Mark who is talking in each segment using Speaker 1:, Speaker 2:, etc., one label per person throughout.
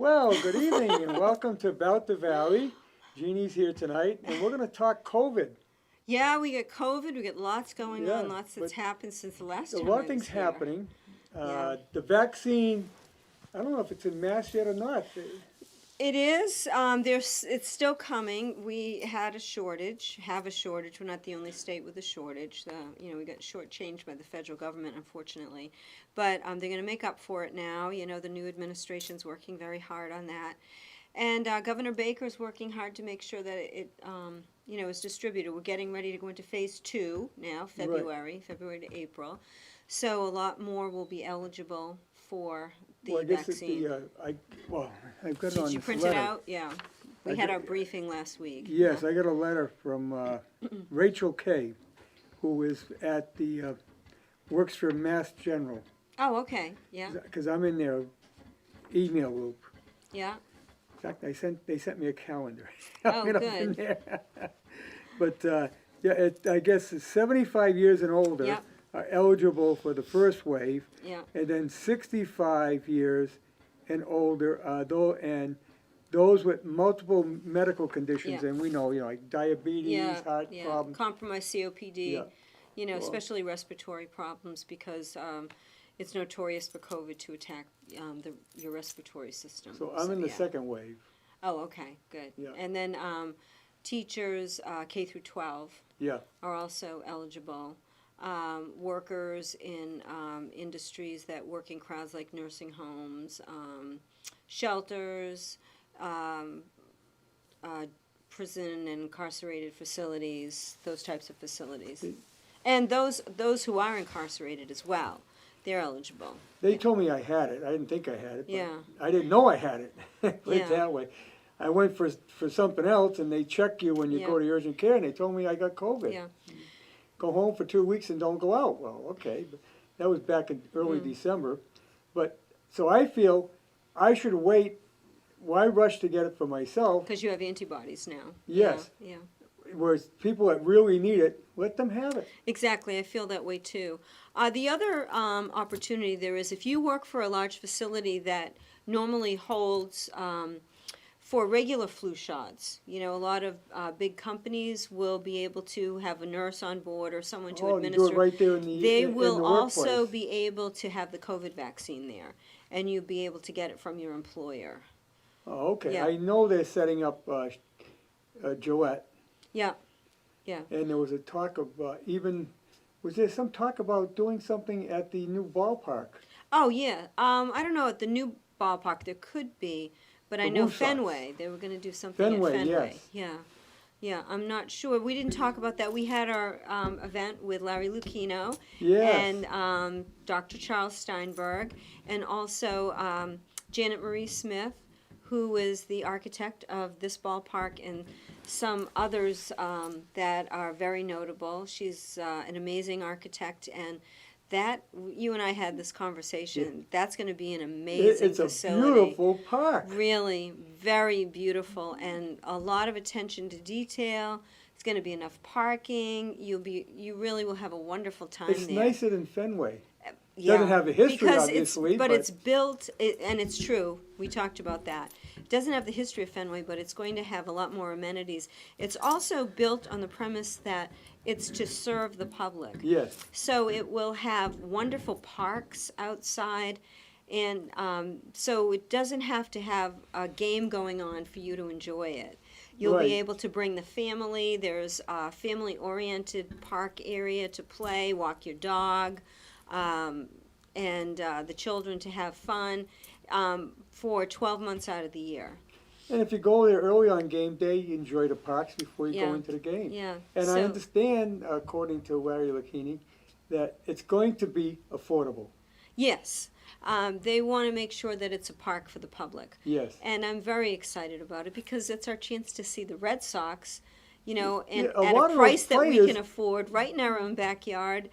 Speaker 1: Well, good evening and welcome to About the Valley. Jeannie's here tonight and we're going to talk COVID.
Speaker 2: Yeah, we get COVID. We get lots going
Speaker 1: Yeah,
Speaker 2: on, lots
Speaker 1: but
Speaker 2: that's happened since the last
Speaker 1: a
Speaker 2: time
Speaker 1: lot
Speaker 2: I
Speaker 1: of
Speaker 2: was
Speaker 1: things
Speaker 2: here.
Speaker 1: happening.
Speaker 2: Yeah.
Speaker 1: The vaccine, I don't know if it's in mass yet or not.
Speaker 2: It is. It's still coming. We had a shortage. Have a shortage. We're not the only state with a shortage. We got shortchanged by the federal government, unfortunately. But they're going to make up for it now. The new administration's working very hard on that, and Governor Baker's working hard to make sure that it is distributed. We're getting ready to go into phase 2 now, February to April. So a lot more will be eligible for
Speaker 1: Well,
Speaker 2: the
Speaker 1: I guess
Speaker 2: vaccine.
Speaker 1: I've got it on
Speaker 2: Did you
Speaker 1: this
Speaker 2: print
Speaker 1: letter.
Speaker 2: it out? Yeah. We
Speaker 1: I
Speaker 2: had
Speaker 1: got-
Speaker 2: our briefing last week.
Speaker 1: Yes,
Speaker 2: Yeah.
Speaker 1: I got a letter from Rachel Kay, who is at works for Mass General,
Speaker 2: Oh, okay. Yeah.
Speaker 1: because I'm in their email loop.
Speaker 2: Yeah.
Speaker 1: In fact, they sent me a calendar.
Speaker 2: Oh,
Speaker 1: You know, in
Speaker 2: good.
Speaker 1: there. But I guess it's 75 years and older
Speaker 2: Yep.
Speaker 1: are eligible for the first wave,
Speaker 2: Yeah.
Speaker 1: and then 65 years and older, and those with multiple medical conditions,
Speaker 2: Yeah.
Speaker 1: and we know, like diabetes,
Speaker 2: Yeah.
Speaker 1: heart
Speaker 2: Yeah.
Speaker 1: problems.
Speaker 2: Compromised COPD.
Speaker 1: Yeah. Well-
Speaker 2: Especially respiratory problems because it's notorious for COVID to attack your respiratory system.
Speaker 1: So I'm in the
Speaker 2: yeah.
Speaker 1: second wave.
Speaker 2: Oh, okay. Good.
Speaker 1: Yeah.
Speaker 2: And then teachers K through 12
Speaker 1: Yeah,
Speaker 2: are also eligible. Workers in industries that work in crowds like nursing homes, shelters, prison and incarcerated facilities, those types of facilities. And those who are incarcerated as well, they're eligible.
Speaker 1: they told me I had it. I didn't think I had it. But
Speaker 2: Yeah.
Speaker 1: I didn't know I had it. Put
Speaker 2: Yeah.
Speaker 1: it that way. I went for something else, and they check you when you
Speaker 2: Yeah.
Speaker 1: go to urgent care, and they told me I got COVID.
Speaker 2: Yeah.
Speaker 1: Go home for 2 weeks and don't go out. Well, okay, but that was back in early
Speaker 2: Mm.
Speaker 1: December. But, so I feel I should wait. Why rush to get it for myself?
Speaker 2: Because you have antibodies now.
Speaker 1: Yes.
Speaker 2: Yeah.
Speaker 1: Whereas people that really need it, let them have it.
Speaker 2: Exactly, I feel that way too. The other opportunity there is if you work for a large facility that normally holds for regular flu shots. A lot of big companies will be able to have a nurse on board or someone to
Speaker 1: Oh,
Speaker 2: administer.
Speaker 1: do it right there in the
Speaker 2: They
Speaker 1: in the
Speaker 2: will also
Speaker 1: workplace.
Speaker 2: be able to have the COVID vaccine there, and you'll be able to get it from your employer.
Speaker 1: Oh, okay.
Speaker 2: Yeah.
Speaker 1: I know they're setting up Gillette.
Speaker 2: Yeah, yeah.
Speaker 1: And there was a talk of was there some talk about doing something at the new ballpark?
Speaker 2: Oh, yeah. I don't know at the new ballpark there could be, but I
Speaker 1: The
Speaker 2: know
Speaker 1: Woo Sox.
Speaker 2: Fenway. They were going to do something
Speaker 1: Fenway,
Speaker 2: at Fenway.
Speaker 1: yes.
Speaker 2: Yeah, yeah. I'm not sure. We didn't talk about that. We had our event with Larry Lucchino
Speaker 1: Yes.
Speaker 2: and Dr. Charles Steinberg, and also Janet Marie Smith, who is the architect of this ballpark and some others that are very notable. She's an amazing architect, and that you and I had this conversation. That's going to be an amazing
Speaker 1: It's a
Speaker 2: facility.
Speaker 1: beautiful park.
Speaker 2: Really, very beautiful, and a lot of attention to detail. It's going to be enough parking. You really will have a wonderful time
Speaker 1: It's
Speaker 2: there.
Speaker 1: nicer than Fenway.
Speaker 2: Yeah,
Speaker 1: Doesn't have the history,
Speaker 2: because
Speaker 1: obviously,
Speaker 2: but
Speaker 1: but-
Speaker 2: it's built, and it's true. We talked about that. It doesn't have the history of Fenway, but it's going to have a lot more amenities. It's also built on the premise that it's to serve the public.
Speaker 1: Yes.
Speaker 2: So it will have wonderful parks outside, and so it doesn't have to have a game going on for you to enjoy it. You'll
Speaker 1: Right.
Speaker 2: be able to bring the family. There's a family-oriented park area to play, walk your dog, and the children to have fun for 12 months out of the year.
Speaker 1: And if you go there early on game day, you enjoy the parks before you go
Speaker 2: Yeah.
Speaker 1: into the game.
Speaker 2: Yeah.
Speaker 1: And I
Speaker 2: So-
Speaker 1: understand, according to Larry Lucchini, that it's going to be affordable.
Speaker 2: Yes. They want to make sure that it's a park for the public.
Speaker 1: Yes.
Speaker 2: And I'm very excited about it because it's our chance to see the Red Sox, and
Speaker 1: Yeah, a
Speaker 2: at
Speaker 1: lot
Speaker 2: a
Speaker 1: of
Speaker 2: price
Speaker 1: those
Speaker 2: that we
Speaker 1: players-
Speaker 2: can afford right in our own backyard.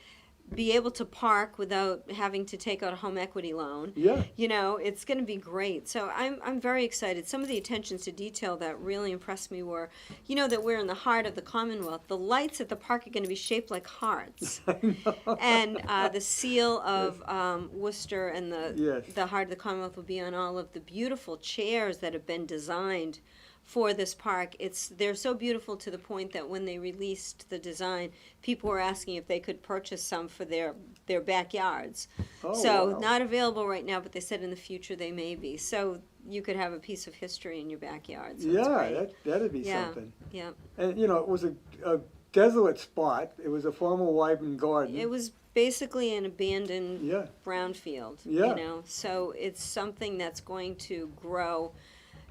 Speaker 2: be able to park without having to take out a home equity loan.
Speaker 1: Yeah.
Speaker 2: You know, it's going to be great. So I'm very excited. Some of the attentions to detail that really impressed me were, you know, that we're in the heart of the Commonwealth. The lights at the park are going to be shaped like hearts.
Speaker 1: I know.
Speaker 2: And the seal of Worcester and
Speaker 1: Yes.
Speaker 2: the heart of the Commonwealth will be on all of the beautiful chairs that have been designed for this park. They're so beautiful to the point that when they released the design, people were asking if they could purchase some for their backyards.
Speaker 1: Oh,
Speaker 2: So
Speaker 1: wow.
Speaker 2: not available right now, but they said in the future they may be. So you could have a piece of history in your backyard. So it's
Speaker 1: Yeah,
Speaker 2: great.
Speaker 1: that'd be
Speaker 2: Yeah,
Speaker 1: something.
Speaker 2: yeah.
Speaker 1: And, you know, it was a desolate spot. It was a former Wyvern garden.
Speaker 2: It was basically an abandoned
Speaker 1: Yeah.
Speaker 2: brownfield,
Speaker 1: Yeah.
Speaker 2: you know, so it's something that's going to grow.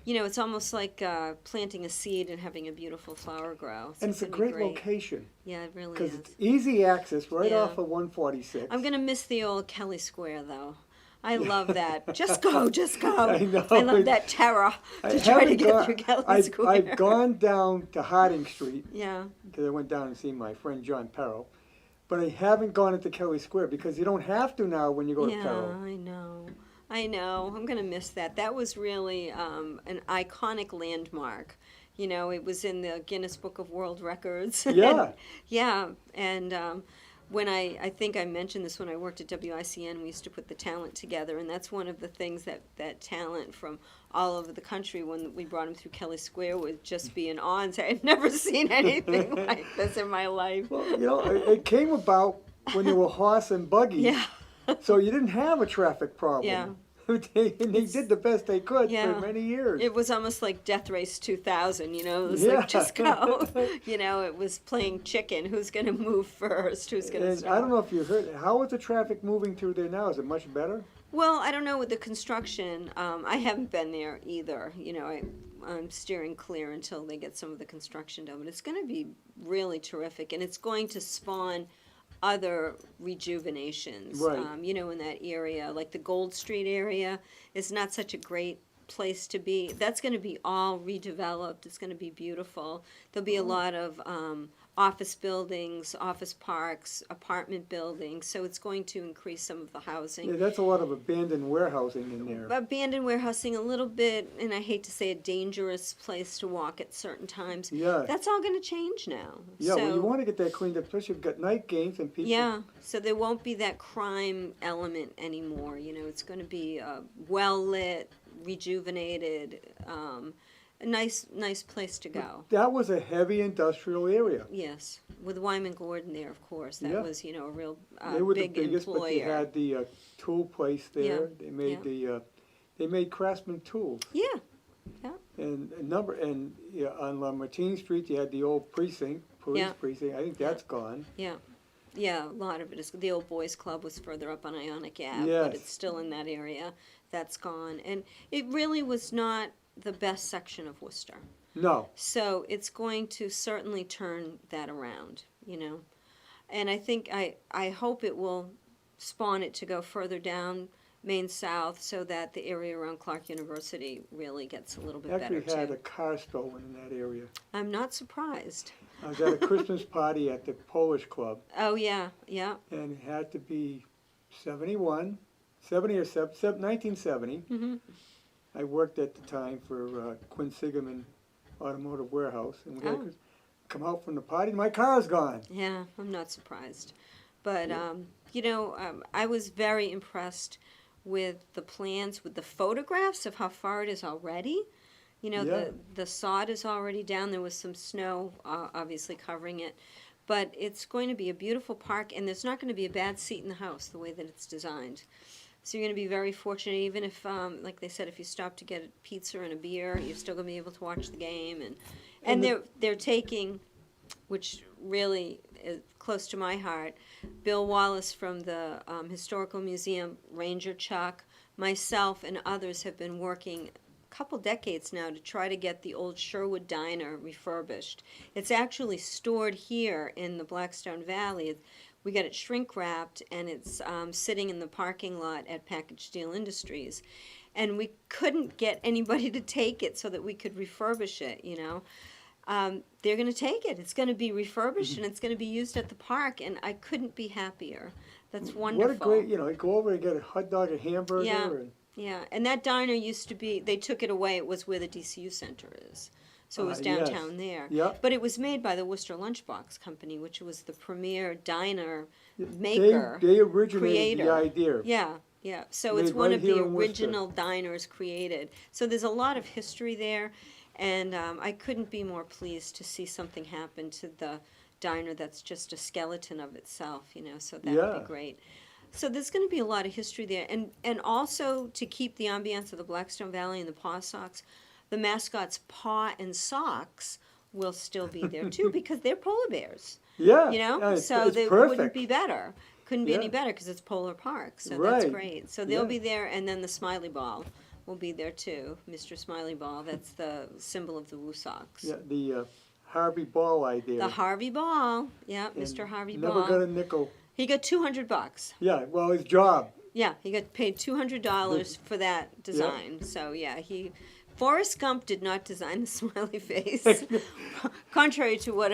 Speaker 2: You know, it's almost like planting a seed and having a beautiful flower grow. So
Speaker 1: And it's a
Speaker 2: gonna be
Speaker 1: great location.
Speaker 2: Yeah, it really
Speaker 1: Because
Speaker 2: is.
Speaker 1: it's easy access right
Speaker 2: Yeah.
Speaker 1: off of 146.
Speaker 2: I'm going to miss the old Kelly Square, though. I love that. Just go, just go.
Speaker 1: I know.
Speaker 2: I love that terror
Speaker 1: I
Speaker 2: to try to
Speaker 1: haven't
Speaker 2: get
Speaker 1: gone-
Speaker 2: through Kelly
Speaker 1: I've,
Speaker 2: Square.
Speaker 1: I've gone down to Harding Street
Speaker 2: Yeah,
Speaker 1: because I went down and see my friend John Perro. But I haven't gone into Kelly Square because you don't have to now when you go to
Speaker 2: yeah,
Speaker 1: Perro.
Speaker 2: I know. I know. I'm going to miss that. That was really an iconic landmark. You know, it was in the Guinness Book of World Records.
Speaker 1: Yeah.
Speaker 2: Yeah, and when I think I mentioned this when I worked at WICN, we used to put the talent together, and that's one of the things that talent from all over the country, when we brought them through Kelly Square, would just be in awe and say, I'd never seen anything like this in my life.
Speaker 1: Well, you know, it came about when there were horse and buggies.
Speaker 2: Yeah.
Speaker 1: So you didn't have a traffic problem.
Speaker 2: Yeah.
Speaker 1: They did the best they could
Speaker 2: Yeah.
Speaker 1: for many years.
Speaker 2: It was almost like Death Race 2000, you know, it was
Speaker 1: Yeah.
Speaker 2: like, just go. You know, it was playing chicken, who's going to move first, who's going to
Speaker 1: And
Speaker 2: stop.
Speaker 1: I don't know if you heard, how is the traffic moving through there now? Is it much better?
Speaker 2: Well, I don't know with the construction. I haven't been there either. You know, I'm steering clear until they get some of the construction done. But it's going to be really terrific, and it's going to spawn other rejuvenations.
Speaker 1: Right.
Speaker 2: You know, in that area, like the Gold Street area, is not such a great place to be. That's going to be all redeveloped. It's going to be beautiful. There'll be a lot of office buildings, office parks, apartment buildings, so it's going to increase some of the housing.
Speaker 1: Yeah, that's a lot of abandoned warehousing in there.
Speaker 2: Abandoned warehousing, a little bit, and I hate to say a dangerous place to walk at certain times.
Speaker 1: Yeah.
Speaker 2: That's all going to change now.
Speaker 1: Yeah, well, you
Speaker 2: So,
Speaker 1: want to get that cleaned up, especially if you've got night games and people.
Speaker 2: yeah, so there won't be that crime element anymore. You know, it's going to be well lit, rejuvenated, a nice place to go.
Speaker 1: That was a heavy industrial area.
Speaker 2: Yes, with Wyman Gordon there, of course. That
Speaker 1: Yeah.
Speaker 2: was, you know, a real
Speaker 1: They were
Speaker 2: big
Speaker 1: the biggest,
Speaker 2: employer.
Speaker 1: but you had the tool place there.
Speaker 2: Yeah,
Speaker 1: They made
Speaker 2: yeah.
Speaker 1: they made Craftsman tools.
Speaker 2: Yeah, yeah,
Speaker 1: And on La Martine Street, you had the old precinct, police
Speaker 2: Yeah.
Speaker 1: precinct. I think that's gone.
Speaker 2: yeah. Yeah, a lot of it is. The old boys club was further up on Ionic Ave,
Speaker 1: Yes.
Speaker 2: but it's still in that area. That's gone. And it really was not the best section of Worcester.
Speaker 1: No.
Speaker 2: So it's going to certainly turn that around, you know. And I think, I hope it will spawn it to go further down Main South so that the area around Clark University really gets a little bit
Speaker 1: Actually
Speaker 2: better
Speaker 1: had
Speaker 2: too.
Speaker 1: a car stolen in that area.
Speaker 2: I'm not surprised.
Speaker 1: I was at a Christmas party at the Polish Club,
Speaker 2: Oh, yeah, yeah.
Speaker 1: and it had to be 70 or 1970.
Speaker 2: Hmm.
Speaker 1: I worked at the time for Quinn Sigerman Automotive Warehouse, and we had
Speaker 2: Oh.
Speaker 1: to come out from the party, my car's gone.
Speaker 2: Yeah, I'm not surprised. But,
Speaker 1: Yeah.
Speaker 2: you know, I was very impressed with the plans, with the photographs of how far it is already. You know,
Speaker 1: Yeah.
Speaker 2: the sod is already down. There was some snow, obviously, covering it. But it's going to be a beautiful park, and there's not going to be a bad seat in the house the way that it's designed. So you're going to be very fortunate, even if, like they said, if you stop to get a pizza and a beer, you're still going to be able to watch the game. And
Speaker 1: And
Speaker 2: they're taking, which really is close to my heart, Bill Wallace from the Historical Museum, Ranger Chuck, myself, and others have been working couple decades now to try to get the old Sherwood Diner refurbished. It's actually stored here in the Blackstone Valley. We got it shrink wrapped, and it's sitting in the parking lot at Package Steel Industries. And we couldn't get anybody to take it so that we could refurbish it, you know. they're going to take it. It's going to be refurbished and it's going to be used at the park, and I couldn't be happier. That's wonderful.
Speaker 1: What a great, go over and get a hot dog, a hamburger.
Speaker 2: Yeah.
Speaker 1: And,
Speaker 2: Yeah, and that diner used to be, they took it away, it was where the DCU Center is. So it was downtown
Speaker 1: yes.
Speaker 2: there.
Speaker 1: Yep.
Speaker 2: But it was made by the Worcester Lunchbox Company, which was the premier diner maker,
Speaker 1: They originated
Speaker 2: creator.
Speaker 1: the idea.
Speaker 2: Yeah, yeah. So
Speaker 1: Made
Speaker 2: it's one
Speaker 1: right
Speaker 2: of
Speaker 1: here
Speaker 2: the
Speaker 1: in Worcester.
Speaker 2: original diners created. So there's a lot of history there, and I couldn't be more pleased to see something happen to the diner that's just a skeleton of itself, so that would
Speaker 1: Yeah.
Speaker 2: be great. So there's going to be a lot of history there, and also to keep the ambiance of the Blackstone Valley and the Paw Sox, the mascot's paw and socks will still be there too because they're polar bears.
Speaker 1: Yeah.
Speaker 2: Yeah,
Speaker 1: it's
Speaker 2: they
Speaker 1: perfect.
Speaker 2: wouldn't be better. Couldn't be any
Speaker 1: Yeah.
Speaker 2: better because it's Polar Park. So
Speaker 1: Right.
Speaker 2: that's great. So they'll
Speaker 1: Yeah.
Speaker 2: be there, and then the Smiley Ball will be there too, Mr. Smiley Ball. That's the symbol of the Woo Sox.
Speaker 1: Yeah, the Harvey Ball idea.
Speaker 2: The Harvey Ball, yeah,
Speaker 1: And
Speaker 2: Mr. Harvey
Speaker 1: never
Speaker 2: Ball.
Speaker 1: got a nickel.
Speaker 2: He got $200.
Speaker 1: Yeah, well, his job.
Speaker 2: Yeah, he got paid $200 for that design. So yeah, Forrest Gump did not design the smiley face, contrary to what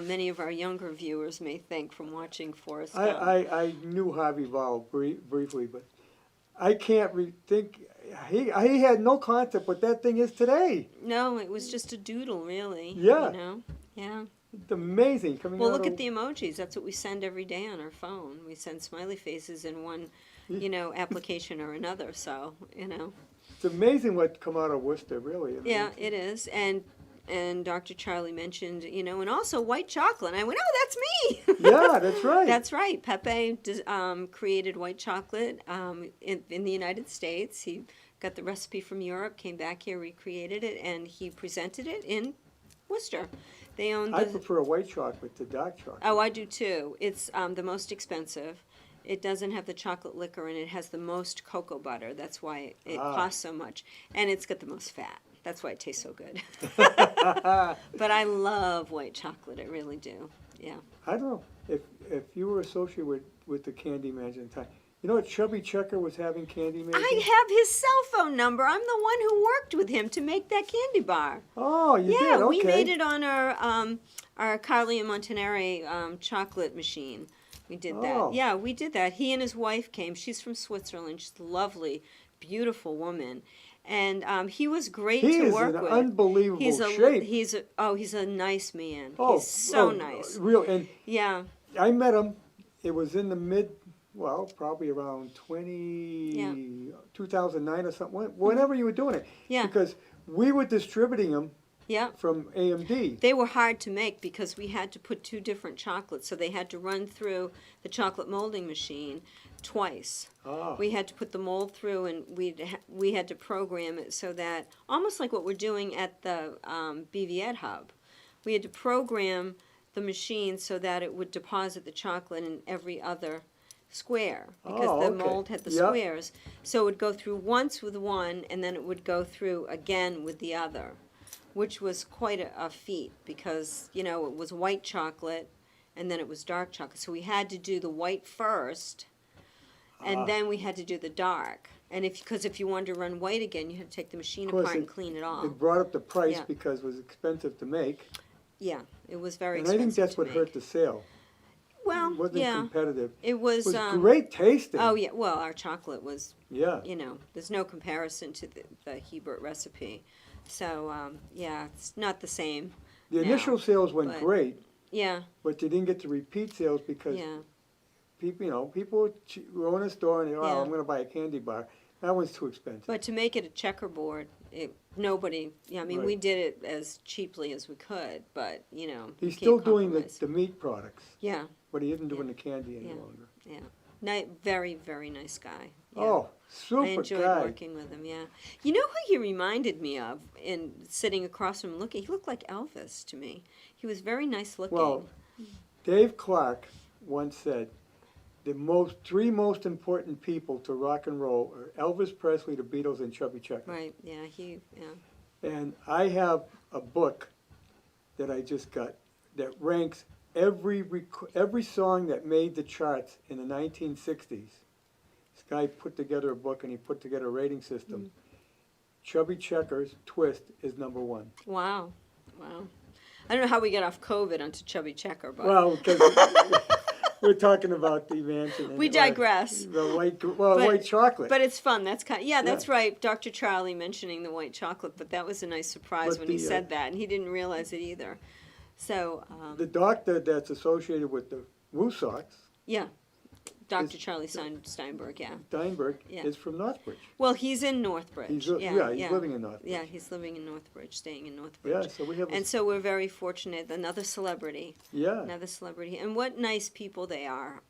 Speaker 2: many of our younger viewers may think from watching Forrest Gump.
Speaker 1: I knew Harvey Ball briefly, but I can't think. He had no concept what that thing is today.
Speaker 2: No, it was just a doodle, really.
Speaker 1: Yeah.
Speaker 2: Yeah.
Speaker 1: It's amazing coming
Speaker 2: Well,
Speaker 1: out
Speaker 2: look
Speaker 1: of,
Speaker 2: at the emojis. That's what we send every day on our phone. We send smiley faces in one, application or another. So,
Speaker 1: It's amazing what come out of Worcester, really.
Speaker 2: Yeah, it is. And Dr. Charlie mentioned, and also white chocolate. And I went, oh, that's me.
Speaker 1: Yeah, that's right.
Speaker 2: That's right. Pepe created white chocolate in the United States. He got the recipe from Europe, came back here, recreated it, and he presented it in Worcester. They own
Speaker 1: I prefer white chocolate to dark chocolate.
Speaker 2: Oh, I do too. It's the most expensive. It doesn't have the chocolate liquor, and it has the most cocoa butter. That's why it costs so much. And it's got the most fat. That's why it tastes so good. But I love white chocolate. I really do. Yeah.
Speaker 1: I don't know if you were associated with the candy management time. You know what Chubby Checker was having candy making?
Speaker 2: I have his cell phone number. I'm the one who worked with him to make that candy bar.
Speaker 1: Oh, you did?
Speaker 2: Yeah,
Speaker 1: Okay.
Speaker 2: we made it on our Carly and Montanari chocolate machine. We did that.
Speaker 1: Oh.
Speaker 2: Yeah, we did that. He and his wife came. She's from Switzerland. She's a lovely, beautiful woman. And he was great to work with.
Speaker 1: He is in unbelievable shape.
Speaker 2: He's a nice man.
Speaker 1: Oh,
Speaker 2: he's so nice.
Speaker 1: Real, and
Speaker 2: Yeah.
Speaker 1: I met him. It was in the probably around 2009 or something. Whenever you were doing it.
Speaker 2: Yeah.
Speaker 1: Because we were distributing them
Speaker 2: Yeah.
Speaker 1: from AMD.
Speaker 2: They were hard to make because we had to put two different chocolates, so they had to run through the chocolate molding machine twice.
Speaker 1: Oh.
Speaker 2: We had to put the mold through, and we had to program it so that, almost like what we're doing at the BV Ed Hub, we had to program the machine so that it would deposit the chocolate in every other square, because the
Speaker 1: okay.
Speaker 2: mold had the
Speaker 1: Yep.
Speaker 2: squares. So it would go through once with one, and then it would go through again with the other, which was quite a feat because, it was white chocolate and then it was dark chocolate. So we had to do the white first, and then we had to do the dark. And because if you wanted to run white again, you had to take the machine
Speaker 1: Of course,
Speaker 2: apart and clean it all.
Speaker 1: It brought up the price
Speaker 2: Yeah.
Speaker 1: because it was expensive to make.
Speaker 2: Yeah, it was very
Speaker 1: And I
Speaker 2: expensive
Speaker 1: think that's
Speaker 2: to
Speaker 1: what
Speaker 2: make.
Speaker 1: hurt the sale.
Speaker 2: Well,
Speaker 1: It wasn't
Speaker 2: yeah,
Speaker 1: competitive.
Speaker 2: it was.
Speaker 1: It was great tasting.
Speaker 2: Oh yeah, well, our chocolate was.
Speaker 1: Yeah.
Speaker 2: There's no comparison to the Hebert recipe. So yeah, it's not the same.
Speaker 1: The
Speaker 2: now,
Speaker 1: initial sales went
Speaker 2: but-
Speaker 1: great,
Speaker 2: Yeah,
Speaker 1: but they didn't get the repeat sales because
Speaker 2: yeah.
Speaker 1: people go in a store and they
Speaker 2: Yeah.
Speaker 1: I'm going to buy a candy bar. That was too expensive.
Speaker 2: But to make it a checkerboard, nobody. Yeah, I mean, we
Speaker 1: Right.
Speaker 2: did it as cheaply as we could, but you
Speaker 1: He's
Speaker 2: can't
Speaker 1: still doing
Speaker 2: compromise.
Speaker 1: the meat products,
Speaker 2: Yeah,
Speaker 1: but he isn't doing
Speaker 2: Yeah.
Speaker 1: the candy any
Speaker 2: Yeah.
Speaker 1: longer.
Speaker 2: yeah. Very, very nice guy. Yeah.
Speaker 1: Oh, super
Speaker 2: I enjoyed
Speaker 1: guy.
Speaker 2: working with him. Yeah, you know who he reminded me of in sitting across from him looking. He looked like Elvis to me. He was very nice looking.
Speaker 1: Well, Dave Clark once said, the three most important people to rock and roll are Elvis Presley, the Beatles, and Chubby Checker.
Speaker 2: Right. Yeah. Yeah.
Speaker 1: And I have a book that I just got that ranks every song that made the charts in the 1960s. This guy put together a book and he put together a rating system. Chubby Checker's Twist is number one.
Speaker 2: Wow. Wow. I don't know how we got off COVID onto Chubby Checker, but
Speaker 1: Well, because we're talking about the mansion. and-
Speaker 2: we digress.
Speaker 1: The white,
Speaker 2: But-
Speaker 1: white chocolate.
Speaker 2: But it's fun. That's kind. Yeah, that's
Speaker 1: Yeah.
Speaker 2: right. Dr. Charlie mentioning the white chocolate, but that was a nice surprise
Speaker 1: But
Speaker 2: when he
Speaker 1: the,
Speaker 2: said that, and he didn't realize it either. So
Speaker 1: The doctor that's associated with the Woo Sox,
Speaker 2: yeah, Dr. Charlie Steinberg. Yeah.
Speaker 1: Steinberg,
Speaker 2: Yeah.
Speaker 1: is from Northbridge.
Speaker 2: Well, he's in Northbridge.
Speaker 1: He's,
Speaker 2: yeah,
Speaker 1: he's living in Northbridge.
Speaker 2: Yeah, he's living in Northbridge, staying in
Speaker 1: Yeah,
Speaker 2: Northbridge.
Speaker 1: so we have,
Speaker 2: And so we're very fortunate. Another celebrity.
Speaker 1: yeah,
Speaker 2: Another celebrity, and what nice people they are.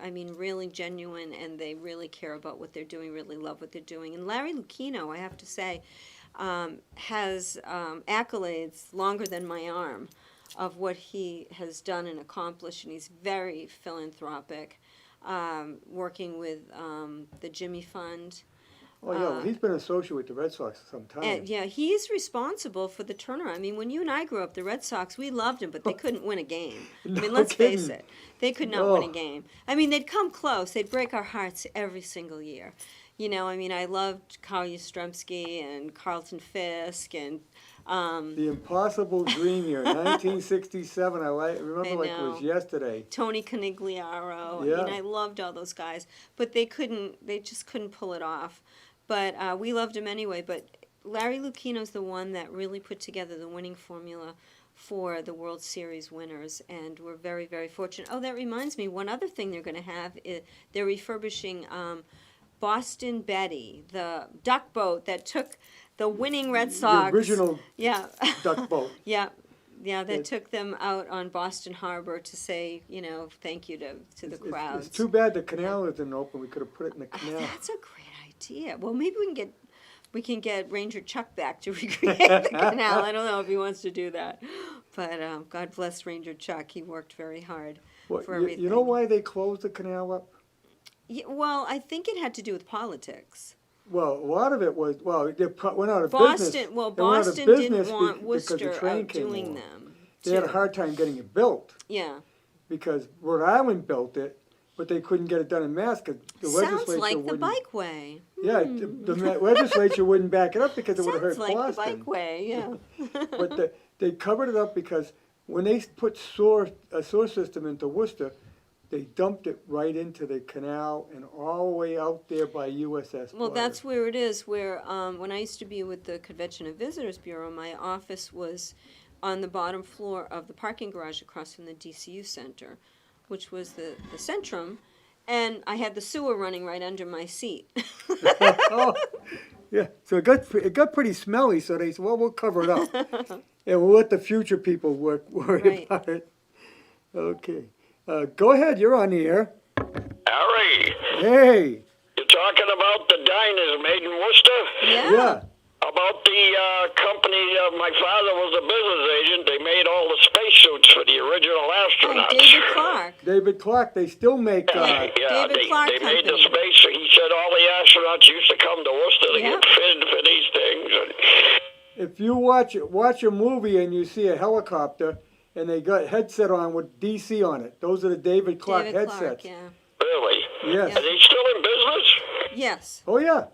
Speaker 2: I mean, really genuine, and they really care about what they're doing. Really love what they're doing. And Larry Lucchino, I have to say, has accolades longer than my arm of what he has done and accomplished, and he's very philanthropic. Working with the Jimmy Fund.
Speaker 1: oh yeah, well, he's been associated with the Red Sox for some time.
Speaker 2: And yeah, he's responsible for the turnaround. I mean, when you and I grew up, the Red Sox, we loved them, but they couldn't win a game. I mean,
Speaker 1: No
Speaker 2: let's face
Speaker 1: kidding.
Speaker 2: it. They could not win
Speaker 1: Oh.
Speaker 2: a game. I mean, they'd come close. They'd break our hearts every single year. You know, I mean, I loved Carl Yastrzemski and Carlton Fisk and
Speaker 1: The Impossible Dream Year, 1967. Remember like it was
Speaker 2: know.
Speaker 1: yesterday.
Speaker 2: Tony Conigliaro.
Speaker 1: Yeah.
Speaker 2: I mean, I loved all those guys, but they just couldn't pull it off. But we loved him anyway. But Larry Lucchino's the one that really put together the winning formula for the World Series winners, and we're very, very fortunate. Oh, that reminds me, one other thing they're going to have is they're refurbishing Boston Betty, the duck boat that took the winning Red Sox.
Speaker 1: The original
Speaker 2: Yeah.
Speaker 1: duck boat.
Speaker 2: Yeah, they
Speaker 1: It-
Speaker 2: took them out on Boston Harbor to say, thank you to the crowds.
Speaker 1: It's too bad the canal isn't open. We could have put it in the
Speaker 2: Oh,
Speaker 1: canal.
Speaker 2: that's a great idea. Well, maybe we can get Ranger Chuck back to recreate the canal. I don't know if he wants to do that, but God bless Ranger Chuck. He worked very hard
Speaker 1: What,
Speaker 2: for
Speaker 1: you
Speaker 2: everything.
Speaker 1: know why they closed the canal up?
Speaker 2: Yeah, well, I think it had to do with politics.
Speaker 1: Well, a lot of it was, they went out of
Speaker 2: Boston,
Speaker 1: business.
Speaker 2: well,
Speaker 1: They went out of
Speaker 2: Boston
Speaker 1: business
Speaker 2: didn't want
Speaker 1: because the
Speaker 2: Worcester
Speaker 1: train came
Speaker 2: outdoing
Speaker 1: along.
Speaker 2: them.
Speaker 1: They had a
Speaker 2: too.
Speaker 1: hard time getting it built
Speaker 2: Yeah.
Speaker 1: because Rhode Island built it, but they couldn't get it done in mass because the
Speaker 2: Sounds
Speaker 1: legislature
Speaker 2: like the
Speaker 1: wouldn't.
Speaker 2: bikeway.
Speaker 1: Yeah, the legislature wouldn't back it up because it would have hurt
Speaker 2: Sounds like
Speaker 1: Boston.
Speaker 2: the bikeway, yeah.
Speaker 1: But they covered it up because when they put a sewer system into Worcester, they dumped it right into the canal and all the way out there by USS.
Speaker 2: Well,
Speaker 1: Florida.
Speaker 2: that's where it is, where when I used to be with the Convention and Visitors Bureau, my office was on the bottom floor of the parking garage across from the DCU Center, which was the Centrum, and I had the sewer running right under my seat.
Speaker 1: Oh, yeah. So it got pretty smelly. So they said, "Well, we'll cover it up, and we'll let the future people worry
Speaker 2: Right.
Speaker 1: about it." Okay, go ahead. You're on the air.
Speaker 3: Harry,
Speaker 1: Hey,
Speaker 3: you're talking about the diners made in Worcester?
Speaker 1: yeah.
Speaker 3: About the company, my father was a business agent. They made all the spacesuits for the original
Speaker 2: Oh,
Speaker 3: astronauts.
Speaker 2: David Clark.
Speaker 1: David Clark. They still make.
Speaker 2: David Clark
Speaker 3: they made the
Speaker 2: Company.
Speaker 3: space. He said all the astronauts used to come to Worcester to
Speaker 2: Yeah.
Speaker 3: get fitted for these things.
Speaker 1: If you watch a movie and you see a helicopter and they got headset on with DC on it, those are the David Clark
Speaker 2: David
Speaker 1: headsets.
Speaker 2: Clark, yeah.
Speaker 3: Really?
Speaker 1: Yes.
Speaker 3: Are they still in business?
Speaker 2: Yes.
Speaker 1: Oh yeah.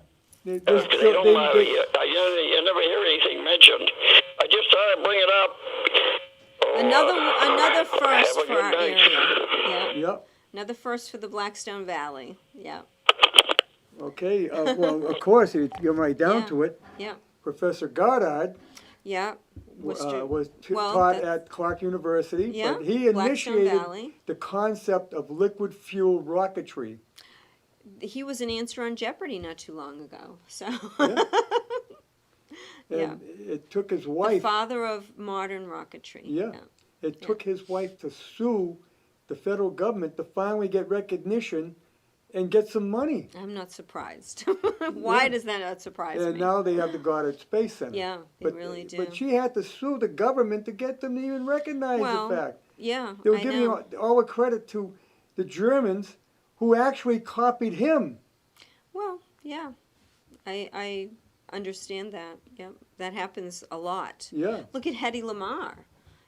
Speaker 1: They
Speaker 3: They don't, you never hear anything mentioned. I just thought I'd bring it up.
Speaker 2: Another first
Speaker 3: have a
Speaker 2: for
Speaker 3: good
Speaker 2: our
Speaker 3: night.
Speaker 2: area. Yeah.
Speaker 1: Yep.
Speaker 2: Another first for the Blackstone Valley. Yeah.
Speaker 1: Okay. Well, of course, you get right down
Speaker 2: Yeah.
Speaker 1: to it.
Speaker 2: Yeah.
Speaker 1: Professor Goddard
Speaker 2: Yeah. Worcester.
Speaker 1: was
Speaker 2: well,
Speaker 1: taught
Speaker 2: that-
Speaker 1: at Clark University,
Speaker 2: Yeah,
Speaker 1: but he
Speaker 2: Blackstone
Speaker 1: initiated
Speaker 2: Valley.
Speaker 1: the concept of liquid fuel rocketry.
Speaker 2: He was an answer on Jeopardy not too long ago. So
Speaker 1: Yeah.
Speaker 2: Yeah.
Speaker 1: And it took his
Speaker 2: the
Speaker 1: wife.
Speaker 2: father of modern rocketry.
Speaker 1: Yeah. It took his wife to sue the federal government to finally get recognition and get some money.
Speaker 2: I'm not surprised. Why
Speaker 1: Yeah.
Speaker 2: does that not surprise
Speaker 1: And
Speaker 2: me?
Speaker 1: now they have the Goddard Space Center.
Speaker 2: Yeah, they really do.
Speaker 1: But she had to sue the government to get them to even recognize
Speaker 2: Well,
Speaker 1: the fact.
Speaker 2: Yeah,
Speaker 1: They were
Speaker 2: I
Speaker 1: giving
Speaker 2: know.
Speaker 1: all the credit to the Germans who actually copied him.
Speaker 2: Well, yeah, I understand that. Yeah, that happens a lot.
Speaker 1: Yeah.
Speaker 2: Look at Hedy Lamarr.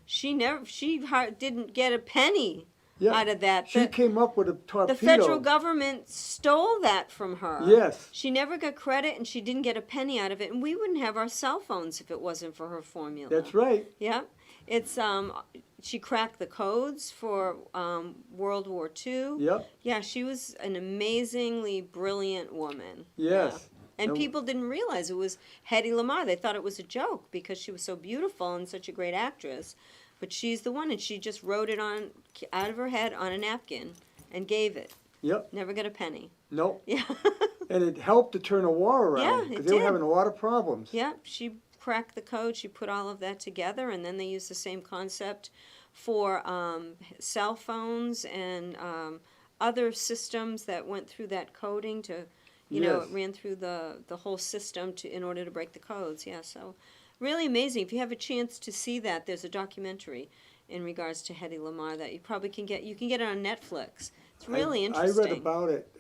Speaker 2: She didn't get a penny
Speaker 1: Yeah.
Speaker 2: out of that.
Speaker 1: She came up with a torpedo.
Speaker 2: The federal government stole that from her.
Speaker 1: Yes.
Speaker 2: She never got credit, and she didn't get a penny out of it. And we wouldn't have our cell phones if it wasn't for her formula.
Speaker 1: That's right.
Speaker 2: Yeah. It's she cracked the codes for World War II.
Speaker 1: Yep.
Speaker 2: Yeah, she was an amazingly brilliant woman.
Speaker 1: Yes.
Speaker 2: Yeah. And people didn't realize it was Hedy Lamarr. They thought it was a joke because she was so beautiful and such a great actress. But she's the one, and she just wrote it out of her head on a napkin and gave it.
Speaker 1: Yep.
Speaker 2: Never got a penny.
Speaker 1: Nope.
Speaker 2: Yeah.
Speaker 1: And it helped to turn a war around.
Speaker 2: Yeah, it
Speaker 1: Because they were
Speaker 2: did.
Speaker 1: having a lot of problems.
Speaker 2: Yeah, she cracked the code. She put all of that together, and then they used the same concept for cell phones and other systems that went through that coding to,
Speaker 1: Yes.
Speaker 2: it ran through the whole system in order to break the codes. Yeah, so really amazing. If you have a chance to see that, there's a documentary in regards to Hedy Lamarr that you probably can get. You can get it on Netflix. It's really interesting.
Speaker 1: I read about it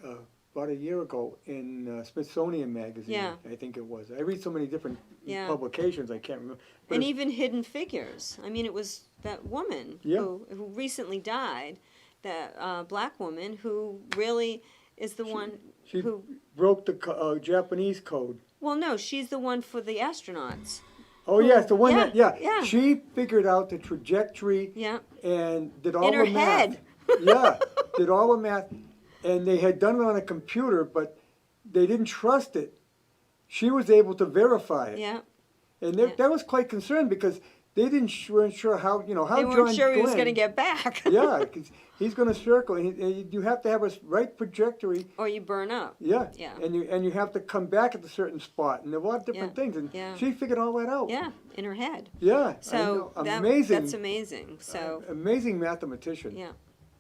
Speaker 1: about a year ago in Smithsonian Magazine,
Speaker 2: Yeah.
Speaker 1: I think it was. I read so many different
Speaker 2: Yeah.
Speaker 1: publications, I can't remember. But
Speaker 2: And
Speaker 1: it's-
Speaker 2: even Hidden Figures. I mean, it was that woman
Speaker 1: Yeah.
Speaker 2: who recently died, that black woman who really is the one
Speaker 1: she
Speaker 2: who.
Speaker 1: broke the Japanese code.
Speaker 2: Well, no, she's the one for the astronauts.
Speaker 1: Oh, yes, the one
Speaker 2: Yeah,
Speaker 1: that, yeah.
Speaker 2: yeah.
Speaker 1: She figured out the trajectory
Speaker 2: Yeah,
Speaker 1: and did all
Speaker 2: in her
Speaker 1: the math.
Speaker 2: head.
Speaker 1: Yeah, did all the math. And they had done it on a computer, but they didn't trust it. She was able to verify it.
Speaker 2: Yeah,
Speaker 1: And
Speaker 2: Yeah.
Speaker 1: that was quite concerned because they weren't sure how, how
Speaker 2: they
Speaker 1: John
Speaker 2: weren't sure he was
Speaker 1: Glenn-
Speaker 2: going to get back.
Speaker 1: Yeah, 'cause he's going to circle. And you have to have a right trajectory.
Speaker 2: Or you burn up.
Speaker 1: Yeah.
Speaker 2: Yeah.
Speaker 1: And you have to come back at a certain spot, and there are a lot of different
Speaker 2: Yeah,
Speaker 1: things. And
Speaker 2: yeah.
Speaker 1: she figured all that out.
Speaker 2: Yeah, in her head.
Speaker 1: Yeah. I
Speaker 2: So
Speaker 1: know. Amazing.
Speaker 2: that's amazing. So.
Speaker 1: Amazing mathematician.
Speaker 2: Yeah,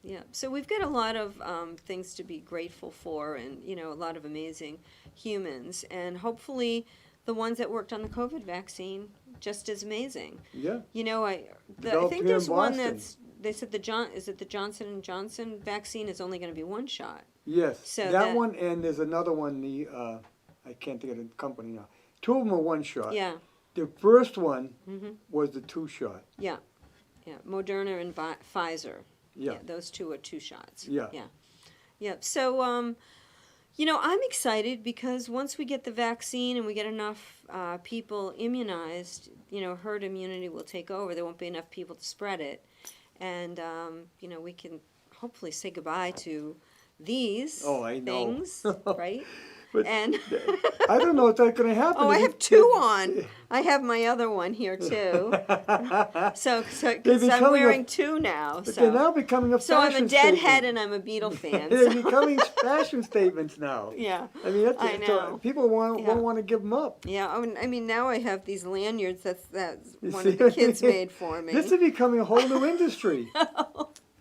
Speaker 2: yeah. So we've got a lot of things to be grateful for, and a lot of amazing humans, and hopefully the ones that worked on the COVID vaccine just as amazing.
Speaker 1: Yeah.
Speaker 2: I
Speaker 1: Developed
Speaker 2: think
Speaker 1: here in
Speaker 2: there's one
Speaker 1: Boston.
Speaker 2: that's they said the Johnson and Johnson vaccine is only going to be one shot.
Speaker 1: Yes.
Speaker 2: So
Speaker 1: that
Speaker 2: that-
Speaker 1: one, and there's another one. I can't think of the company now. Two of them are one shot.
Speaker 2: Yeah,
Speaker 1: The first one
Speaker 2: Mhm.
Speaker 1: was the 2-shot.
Speaker 2: yeah. Moderna and Pfizer.
Speaker 1: Yeah.
Speaker 2: Those two are 2 shots.
Speaker 1: Yeah.
Speaker 2: Yeah. So, I'm excited because once we get the vaccine and we get enough people immunized, herd immunity will take over. There won't be enough people to spread it. And, we can hopefully say goodbye to these
Speaker 1: Oh, I know.
Speaker 2: things, right?
Speaker 1: But
Speaker 2: And
Speaker 1: I don't know if that's going to happen.
Speaker 2: oh, I have 2 on. I have my other one here too. So
Speaker 1: They're
Speaker 2: because I'm
Speaker 1: becoming
Speaker 2: wearing 2 now.
Speaker 1: But they're now becoming a
Speaker 2: So I'm
Speaker 1: fashion
Speaker 2: a deadhead
Speaker 1: statement.
Speaker 2: and I'm a Beatle fan.
Speaker 1: They're
Speaker 2: so-
Speaker 1: becoming fashion statements now.
Speaker 2: Yeah.
Speaker 1: I mean, that's
Speaker 2: I know.
Speaker 1: people won't
Speaker 2: Yeah.
Speaker 1: want to give them up.
Speaker 2: Yeah, I mean now I have these lanyards that's
Speaker 1: You
Speaker 2: one
Speaker 1: see
Speaker 2: of the
Speaker 1: what I
Speaker 2: kids
Speaker 1: mean?
Speaker 2: made for me.
Speaker 1: This is becoming a whole new industry.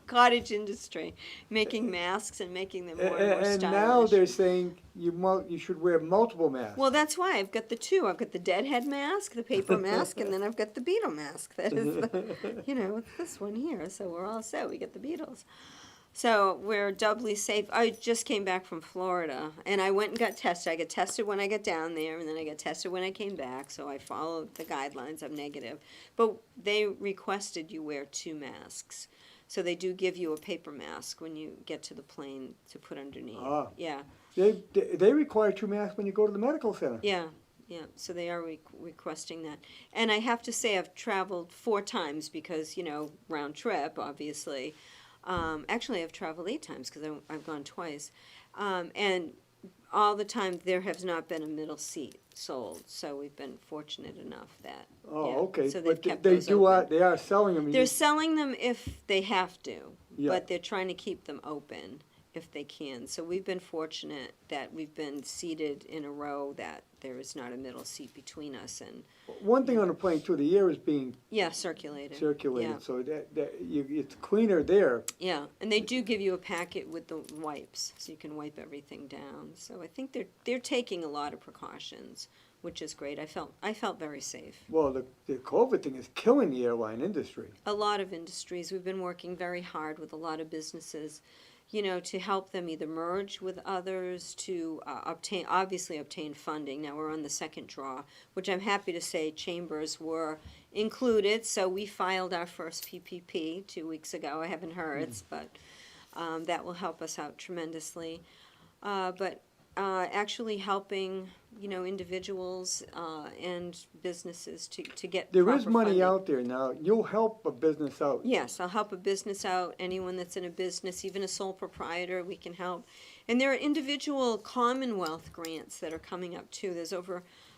Speaker 2: Cottage industry, making masks and making them more and more
Speaker 1: And
Speaker 2: stylish.
Speaker 1: now they're saying you should wear multiple masks.
Speaker 2: Well, that's why I've got the 2. I've got the deadhead mask, the paper mask, and then I've got the Beatle mask. That is, it's this one here. So we're all set. We get the Beatles. So we're doubly safe. I just came back from Florida, and I went and got tested. I got tested when I got down there, and then I got tested when I came back. So I followed the guidelines. I'm negative. But they requested you wear 2 masks. So they do give you a paper mask when you get to the plane to put underneath.
Speaker 1: Ah.
Speaker 2: Yeah,
Speaker 1: They require 2 masks when you go to the medical center.
Speaker 2: yeah. So they are requesting that. And I have to say I've traveled 4 times because, round trip, obviously. Actually, I've traveled 8 times because I've gone twice. And all the time there has not been a middle seat sold. So we've been fortunate enough that.
Speaker 1: Oh,
Speaker 2: yeah.
Speaker 1: okay.
Speaker 2: So they've
Speaker 1: But
Speaker 2: kept
Speaker 1: they
Speaker 2: those open.
Speaker 1: they are selling them.
Speaker 2: They're selling them if they have to,
Speaker 1: Yeah.
Speaker 2: but they're trying to keep them open if they can. So we've been fortunate that we've been seated in a row that there is not a middle seat between us and,
Speaker 1: One thing on the plane too, the air is being
Speaker 2: circulated.
Speaker 1: circulated,
Speaker 2: Yeah.
Speaker 1: so it's cleaner there.
Speaker 2: Yeah, and they do give you a packet with the wipes, so you can wipe everything down. So I think they're taking a lot of precautions, which is great. I felt very safe.
Speaker 1: Well, the COVID thing is killing the airline industry.
Speaker 2: A lot of industries. We've been working very hard with a lot of businesses, to help them either merge with others, to obtain funding. Now we're on the second draw, which I'm happy to say chambers were included. So we filed our first PPP 2 weeks ago. I haven't heard, but that will help us out tremendously. But actually helping, individuals and businesses to get
Speaker 1: There is
Speaker 2: proper
Speaker 1: money
Speaker 2: funding.
Speaker 1: out there now. You'll help a business out.
Speaker 2: Yes, I'll help a business out, anyone that's in a business, even a sole proprietor, we can help. And there are individual Commonwealth grants that are coming up too. There's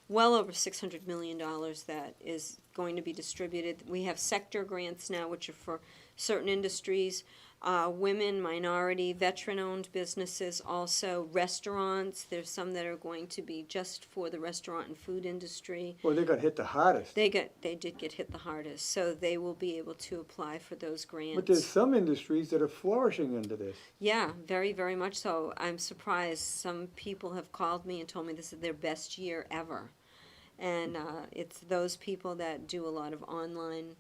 Speaker 2: well over $600 million that is going to be distributed. We have sector grants now, which are for certain industries, women, minority, veteran-owned businesses, also restaurants. There's some that are going to be just for the restaurant and food industry.
Speaker 1: Well, they got hit the hardest.
Speaker 2: They did get hit the hardest, so they will be able to apply for those grants.
Speaker 1: But there's some industries that are flourishing under this.
Speaker 2: Yeah, very, very much so. I'm surprised. Some people have called me and told me this is their best year ever. And it's those people that do a lot of online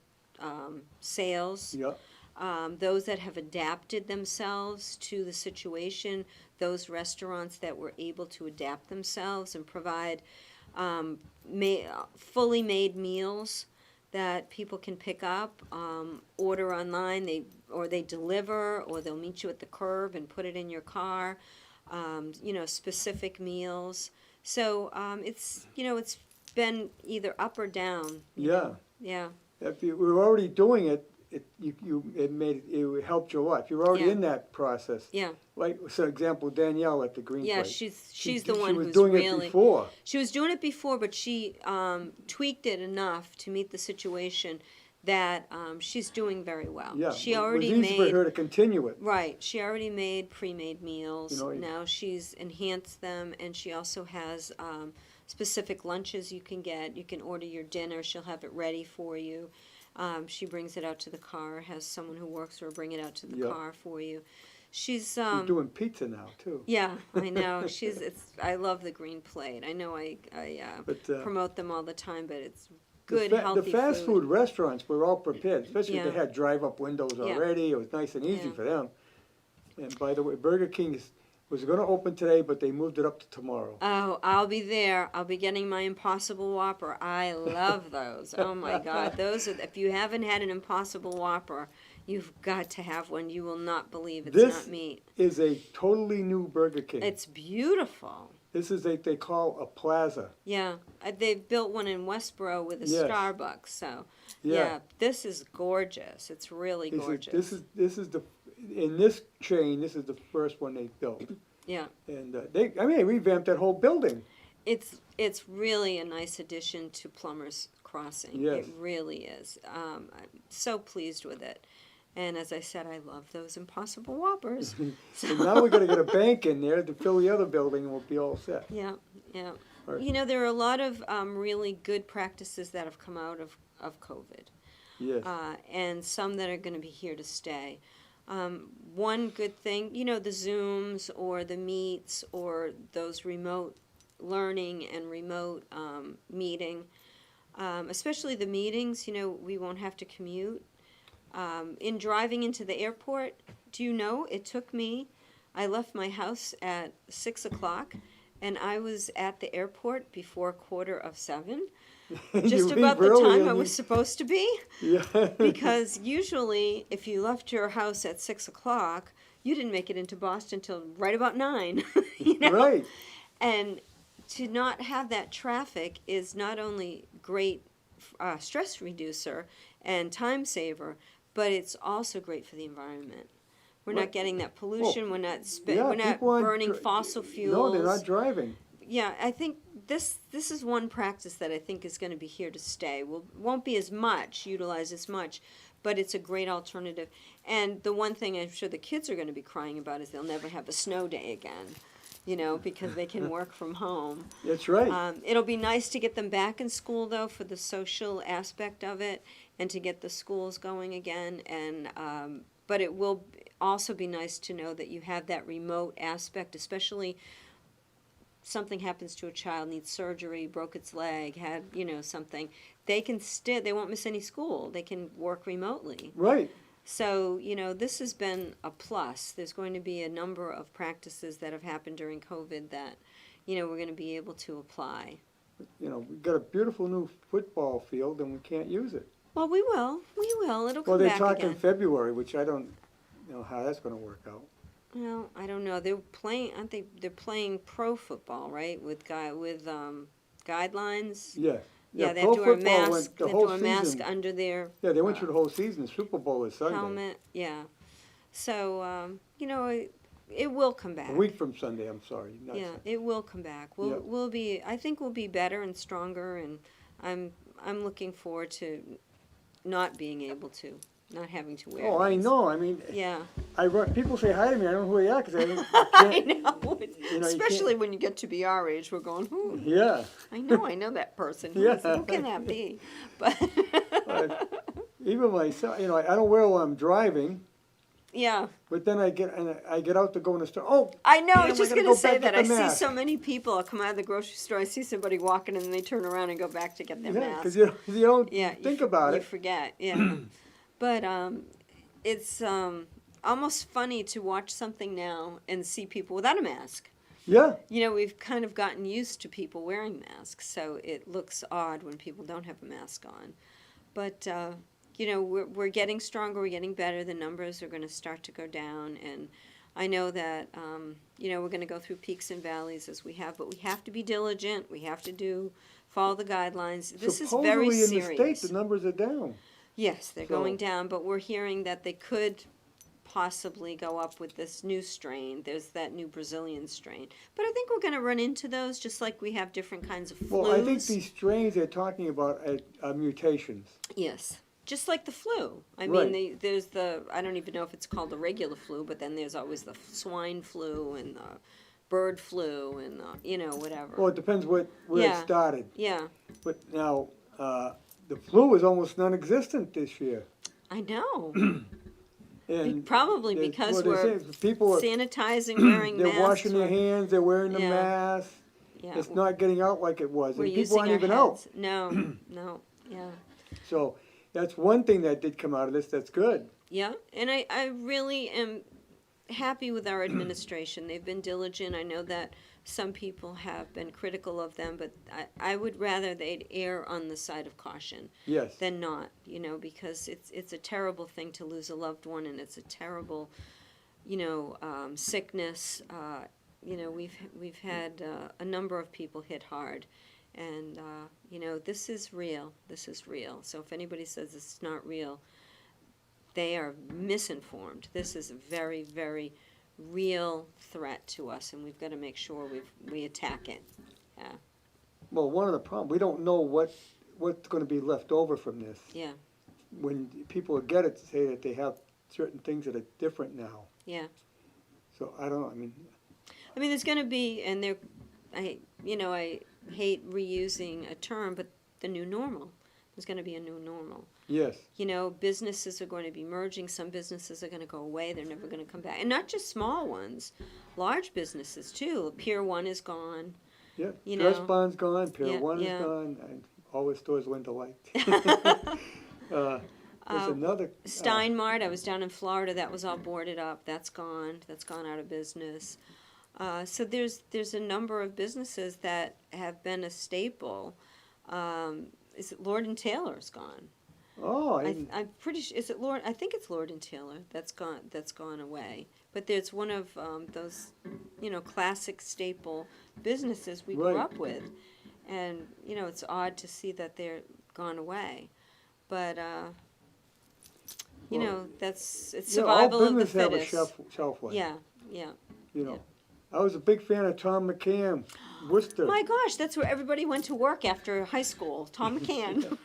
Speaker 2: sales.
Speaker 1: Yeah.
Speaker 2: Those that have adapted themselves to the situation, those restaurants that were able to adapt themselves and provide fully made meals that people can pick up, order online, they deliver, or they'll meet you at the curb and put it in your car, specific meals. So it's been either up or down.
Speaker 1: Yeah.
Speaker 2: Yeah.
Speaker 1: If you were already doing it, it helped you a lot. If you're already
Speaker 2: Yeah.
Speaker 1: in that process.
Speaker 2: Yeah.
Speaker 1: Like, for example, Danielle at the Green
Speaker 2: Yeah,
Speaker 1: Place.
Speaker 2: she's the one
Speaker 1: She was
Speaker 2: who's
Speaker 1: doing
Speaker 2: really.
Speaker 1: it before.
Speaker 2: She was doing it before, but she tweaked it enough to meet the situation that she's doing very well.
Speaker 1: Yeah.
Speaker 2: She
Speaker 1: It
Speaker 2: already
Speaker 1: was easy for
Speaker 2: made.
Speaker 1: her to continue it.
Speaker 2: Right, she already made pre-made meals.
Speaker 1: You know,
Speaker 2: Now she's enhanced them, and she also has specific lunches you can get. You can order your dinner. She'll have it ready for you. She brings it out to the car, has someone who works for her bring it out to the
Speaker 1: Yeah.
Speaker 2: car for you. She's
Speaker 1: She's doing pizza now, too.
Speaker 2: yeah, I know. I love the Green Plate. I know I
Speaker 1: But,
Speaker 2: promote them all the time, but it's
Speaker 1: The
Speaker 2: good,
Speaker 1: fa-
Speaker 2: healthy
Speaker 1: The fast food restaurants were all prepared, especially if
Speaker 2: Yeah.
Speaker 1: they had drive-up windows
Speaker 2: Yeah.
Speaker 1: already. It was nice and easy
Speaker 2: Yeah.
Speaker 1: for them. And by the way, Burger King was going to open today, but they moved it up to tomorrow.
Speaker 2: Oh, I'll be there. I'll be getting my Impossible Whopper. I love those. Oh my God, if you haven't had an Impossible Whopper, you've got to have one. You will not believe it's
Speaker 1: This
Speaker 2: not meat.
Speaker 1: is a totally new Burger King.
Speaker 2: It's beautiful.
Speaker 1: This is they call a plaza.
Speaker 2: Yeah, they've built one in Westboro with a
Speaker 1: Yes.
Speaker 2: Starbucks. So
Speaker 1: Yeah.
Speaker 2: this is gorgeous. It's really gorgeous.
Speaker 1: This is in this chain. This is the first one they built,
Speaker 2: Yeah.
Speaker 1: and they revamped that whole building.
Speaker 2: It's really a nice addition to Plummer's Crossing.
Speaker 1: Yes.
Speaker 2: It really is. I'm so pleased with it. And as I said, I love those Impossible Whoppers.
Speaker 1: So now we're going to get a bank in there to fill the other building, and we'll be all set.
Speaker 2: Yeah, yeah.
Speaker 1: All right.
Speaker 2: There are a lot of really good practices that have come out of COVID.
Speaker 1: Yes.
Speaker 2: And some that are going to be here to stay. One good thing, the Zooms or the Meets or those remote learning and remote meeting, especially the meetings, we won't have to commute. In driving into the airport, do you know, I left my house at 6 o'clock and I was at the airport before 6:45.
Speaker 1: You
Speaker 2: Just
Speaker 1: leave
Speaker 2: about the
Speaker 1: early
Speaker 2: time
Speaker 1: and
Speaker 2: I
Speaker 1: you-
Speaker 2: was supposed to be.
Speaker 1: Yeah.
Speaker 2: Because usually, if you left your house at 6 o'clock, you didn't make it into Boston till right about 9.
Speaker 1: Right.
Speaker 2: And to not have that traffic is not only great stress reducer and time saver, but it's also great for the environment. We're
Speaker 1: Right.
Speaker 2: not getting that pollution. We're not
Speaker 1: Yeah,
Speaker 2: we're not
Speaker 1: people aren't
Speaker 2: burning fossil fuels.
Speaker 1: No, they're not driving.
Speaker 2: Yeah, I think this is one practice that I think is going to be here to stay. Won't be as much, utilized as much, but it's a great alternative. And the one thing I'm sure the kids are going to be crying about is they'll never have a snow day again, because they can work from home.
Speaker 1: That's right.
Speaker 2: It'll be nice to get them back in school, though, for the social aspect of it, and to get the schools going again. And but it will also be nice to know that you have that remote aspect, especially something happens to a child, needs surgery, broke its leg, had something. They won't miss any school. They can work remotely.
Speaker 1: Right.
Speaker 2: So, this has been a plus. There's going to be a number of practices that have happened during COVID that, we're going to be able to apply.
Speaker 1: you know, we've got a beautiful new football field and we can't use it.
Speaker 2: Well, we will. It'll
Speaker 1: Well,
Speaker 2: come
Speaker 1: they're
Speaker 2: back
Speaker 1: talking
Speaker 2: again.
Speaker 1: February, which I don't know how that's gonna work out.
Speaker 2: Well, I don't know. They're playing, aren't they? They're playing pro football, right? With guidelines.
Speaker 1: Yeah.
Speaker 2: Yeah, they
Speaker 1: pro
Speaker 2: have to wear a
Speaker 1: football
Speaker 2: mask.
Speaker 1: went the
Speaker 2: They have to
Speaker 1: whole
Speaker 2: wear a mask
Speaker 1: season.
Speaker 2: under their
Speaker 1: Yeah, they went through the whole season. The Super Bowl is Sunday.
Speaker 2: helmet. Yeah. So you know, it will come back.
Speaker 1: A week from Sunday, I'm sorry. Not
Speaker 2: Yeah,
Speaker 1: Sunday.
Speaker 2: it will come back.
Speaker 1: Yeah.
Speaker 2: We'll be. I think we'll be better and stronger, and I'm looking forward to not being able to, not having to wear.
Speaker 1: Oh, I
Speaker 2: these.
Speaker 1: know. I mean,
Speaker 2: Yeah.
Speaker 1: people say hi to me. I don't know who they are because I
Speaker 2: I
Speaker 1: can't.
Speaker 2: know.
Speaker 1: you
Speaker 2: Especially when you get to be our age, we're going,
Speaker 1: Yeah.
Speaker 2: I know that person.
Speaker 1: Yeah.
Speaker 2: Who can that be? But
Speaker 1: Even myself, you know, I don't wear it while I'm driving,
Speaker 2: yeah,
Speaker 1: but then I get out to go in the store. Oh,
Speaker 2: I know. I
Speaker 1: damn,
Speaker 2: was
Speaker 1: we
Speaker 2: just
Speaker 1: gotta
Speaker 2: going
Speaker 1: go
Speaker 2: to say
Speaker 1: back
Speaker 2: that.
Speaker 1: get
Speaker 2: I
Speaker 1: the
Speaker 2: see
Speaker 1: mask.
Speaker 2: so many people. I come out of the grocery store, I see somebody walking, and then they turn around and go back to get their
Speaker 1: yeah,
Speaker 2: mask.
Speaker 1: because you don't
Speaker 2: Yeah,
Speaker 1: think about
Speaker 2: you
Speaker 1: it.
Speaker 2: forget. Yeah, but it's almost funny to watch something now and see people without a mask.
Speaker 1: Yeah.
Speaker 2: You know, we've kind of gotten used to people wearing masks, so it looks odd when people don't have a mask on. But you know, we're getting stronger, we're getting better. The numbers are going to start to go down, and I know that you know, we're going to go through peaks and valleys as we have, but we have to be diligent. We have to follow the guidelines. This is very
Speaker 1: Supposedly in
Speaker 2: serious.
Speaker 1: the state, the numbers are down.
Speaker 2: Yes, they're
Speaker 1: So-
Speaker 2: going down, but we're hearing that they could possibly go up with this new strain. There's that new Brazilian strain. But I think we're going to run into those just like we have different kinds of flus.
Speaker 1: Well, I think these strains they're talking about are mutations.
Speaker 2: Yes. Just like the flu. I
Speaker 1: Right.
Speaker 2: mean, there's I don't even know if it's called the regular flu, but then there's always the swine flu and the bird flu and you know, whatever.
Speaker 1: Well, it depends where
Speaker 2: Yeah.
Speaker 1: it started.
Speaker 2: Yeah,
Speaker 1: But now, the flu is almost non-existent this year.
Speaker 2: I know.
Speaker 1: And
Speaker 2: Probably
Speaker 1: there's-
Speaker 2: because
Speaker 1: well,
Speaker 2: we're
Speaker 1: there's- people are
Speaker 2: sanitizing, wearing
Speaker 1: they're
Speaker 2: masks.
Speaker 1: washing their
Speaker 2: we're-
Speaker 1: hands, they're wearing the
Speaker 2: Yeah.
Speaker 1: mask.
Speaker 2: Yeah,
Speaker 1: It's not getting out like it was,
Speaker 2: we're
Speaker 1: and people
Speaker 2: using
Speaker 1: aren't
Speaker 2: our
Speaker 1: even
Speaker 2: heads.
Speaker 1: out.
Speaker 2: No, yeah.
Speaker 1: So that's one thing that did come out of this. That's good.
Speaker 2: Yeah, and I really am happy with our administration. They've been diligent. I know that some people have been critical of them, but I would rather they'd err on the side of caution
Speaker 1: Yes.
Speaker 2: than not, you know, because it's a terrible thing to lose a loved one, and it's a terrible, you know, sickness. You know, we've had a number of people hit hard, and you know, this is real. This is real. So if anybody says it's not real, they are misinformed. This is a very, very real threat to us, and we've got to make sure we attack it. Yeah,
Speaker 1: Well, one of the problems, we don't know what's going to be left over from this.
Speaker 2: yeah,
Speaker 1: When people get it, say that they have certain things that are different now.
Speaker 2: yeah.
Speaker 1: So I don't know.
Speaker 2: I mean, there's going to be, and I hate reusing a term, but the new normal. There's going to be a new normal.
Speaker 1: Yes.
Speaker 2: You know, businesses are going to be merging. Some businesses are going to go away. They're never going to come back. And not just small ones, large businesses too. Pier 1 is gone.
Speaker 1: Yeah.
Speaker 2: You
Speaker 1: Dress
Speaker 2: know.
Speaker 1: Barn's gone. Pier
Speaker 2: Yeah,
Speaker 1: 1
Speaker 2: yeah.
Speaker 1: is gone. And all the stores went to light. There's another.
Speaker 2: Steinmart, I was down in Florida. That was all boarded up. That's gone. That's gone out of business. So there's a number of businesses that have been a staple. Is it Lord and Taylor's gone?
Speaker 1: Oh,
Speaker 2: I'm pretty sure. Is it Lord? I think it's Lord and Taylor. That's gone away. But there's one of those, you know, classic staple businesses we grew
Speaker 1: Right.
Speaker 2: up with, and you know, it's odd to see that they're gone away. But you
Speaker 1: Well,
Speaker 2: know, it's
Speaker 1: all
Speaker 2: survival of the
Speaker 1: business have a
Speaker 2: fittest.
Speaker 1: shelf life.
Speaker 2: Yeah, yeah.
Speaker 1: You know, I was a big fan of Tom McCann, Worcester.
Speaker 2: My gosh, that's where everybody went to work after high school. Tom McCann.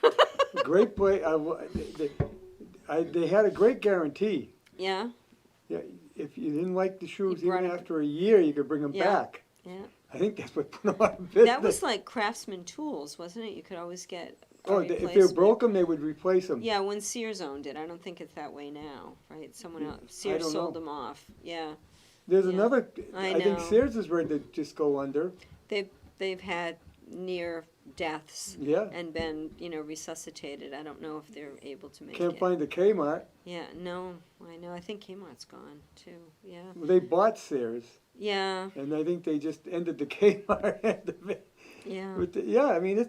Speaker 1: Great play. They had a great guarantee.
Speaker 2: Yeah,
Speaker 1: Yeah, if you didn't like the shoes,
Speaker 2: You brought
Speaker 1: even
Speaker 2: 'em-
Speaker 1: after a year, you could bring them
Speaker 2: Yeah.
Speaker 1: back.
Speaker 2: yeah.
Speaker 1: I think that's what put them out of business.
Speaker 2: That was like Craftsman Tools, wasn't it? You could always get a
Speaker 1: if they
Speaker 2: replacement.
Speaker 1: broke them, they would replace them.
Speaker 2: Yeah, when Sears owned it. I don't think it's that way now, right? Someone else. Sears
Speaker 1: don't
Speaker 2: sold
Speaker 1: know.
Speaker 2: them off. Yeah,
Speaker 1: There's
Speaker 2: Yeah.
Speaker 1: another.
Speaker 2: I
Speaker 1: think
Speaker 2: know.
Speaker 1: Sears is ready to just go under.
Speaker 2: they've had near deaths
Speaker 1: Yeah.
Speaker 2: and been, you know, resuscitated. I don't know if they're able to make
Speaker 1: Can't
Speaker 2: it.
Speaker 1: find the Kmart.
Speaker 2: Yeah, no, I know. I think Kmart's gone too. Yeah,
Speaker 1: They bought Sears,
Speaker 2: yeah,
Speaker 1: and I think they just ended the Kmart end of it.
Speaker 2: Yeah.
Speaker 1: Yeah, I mean,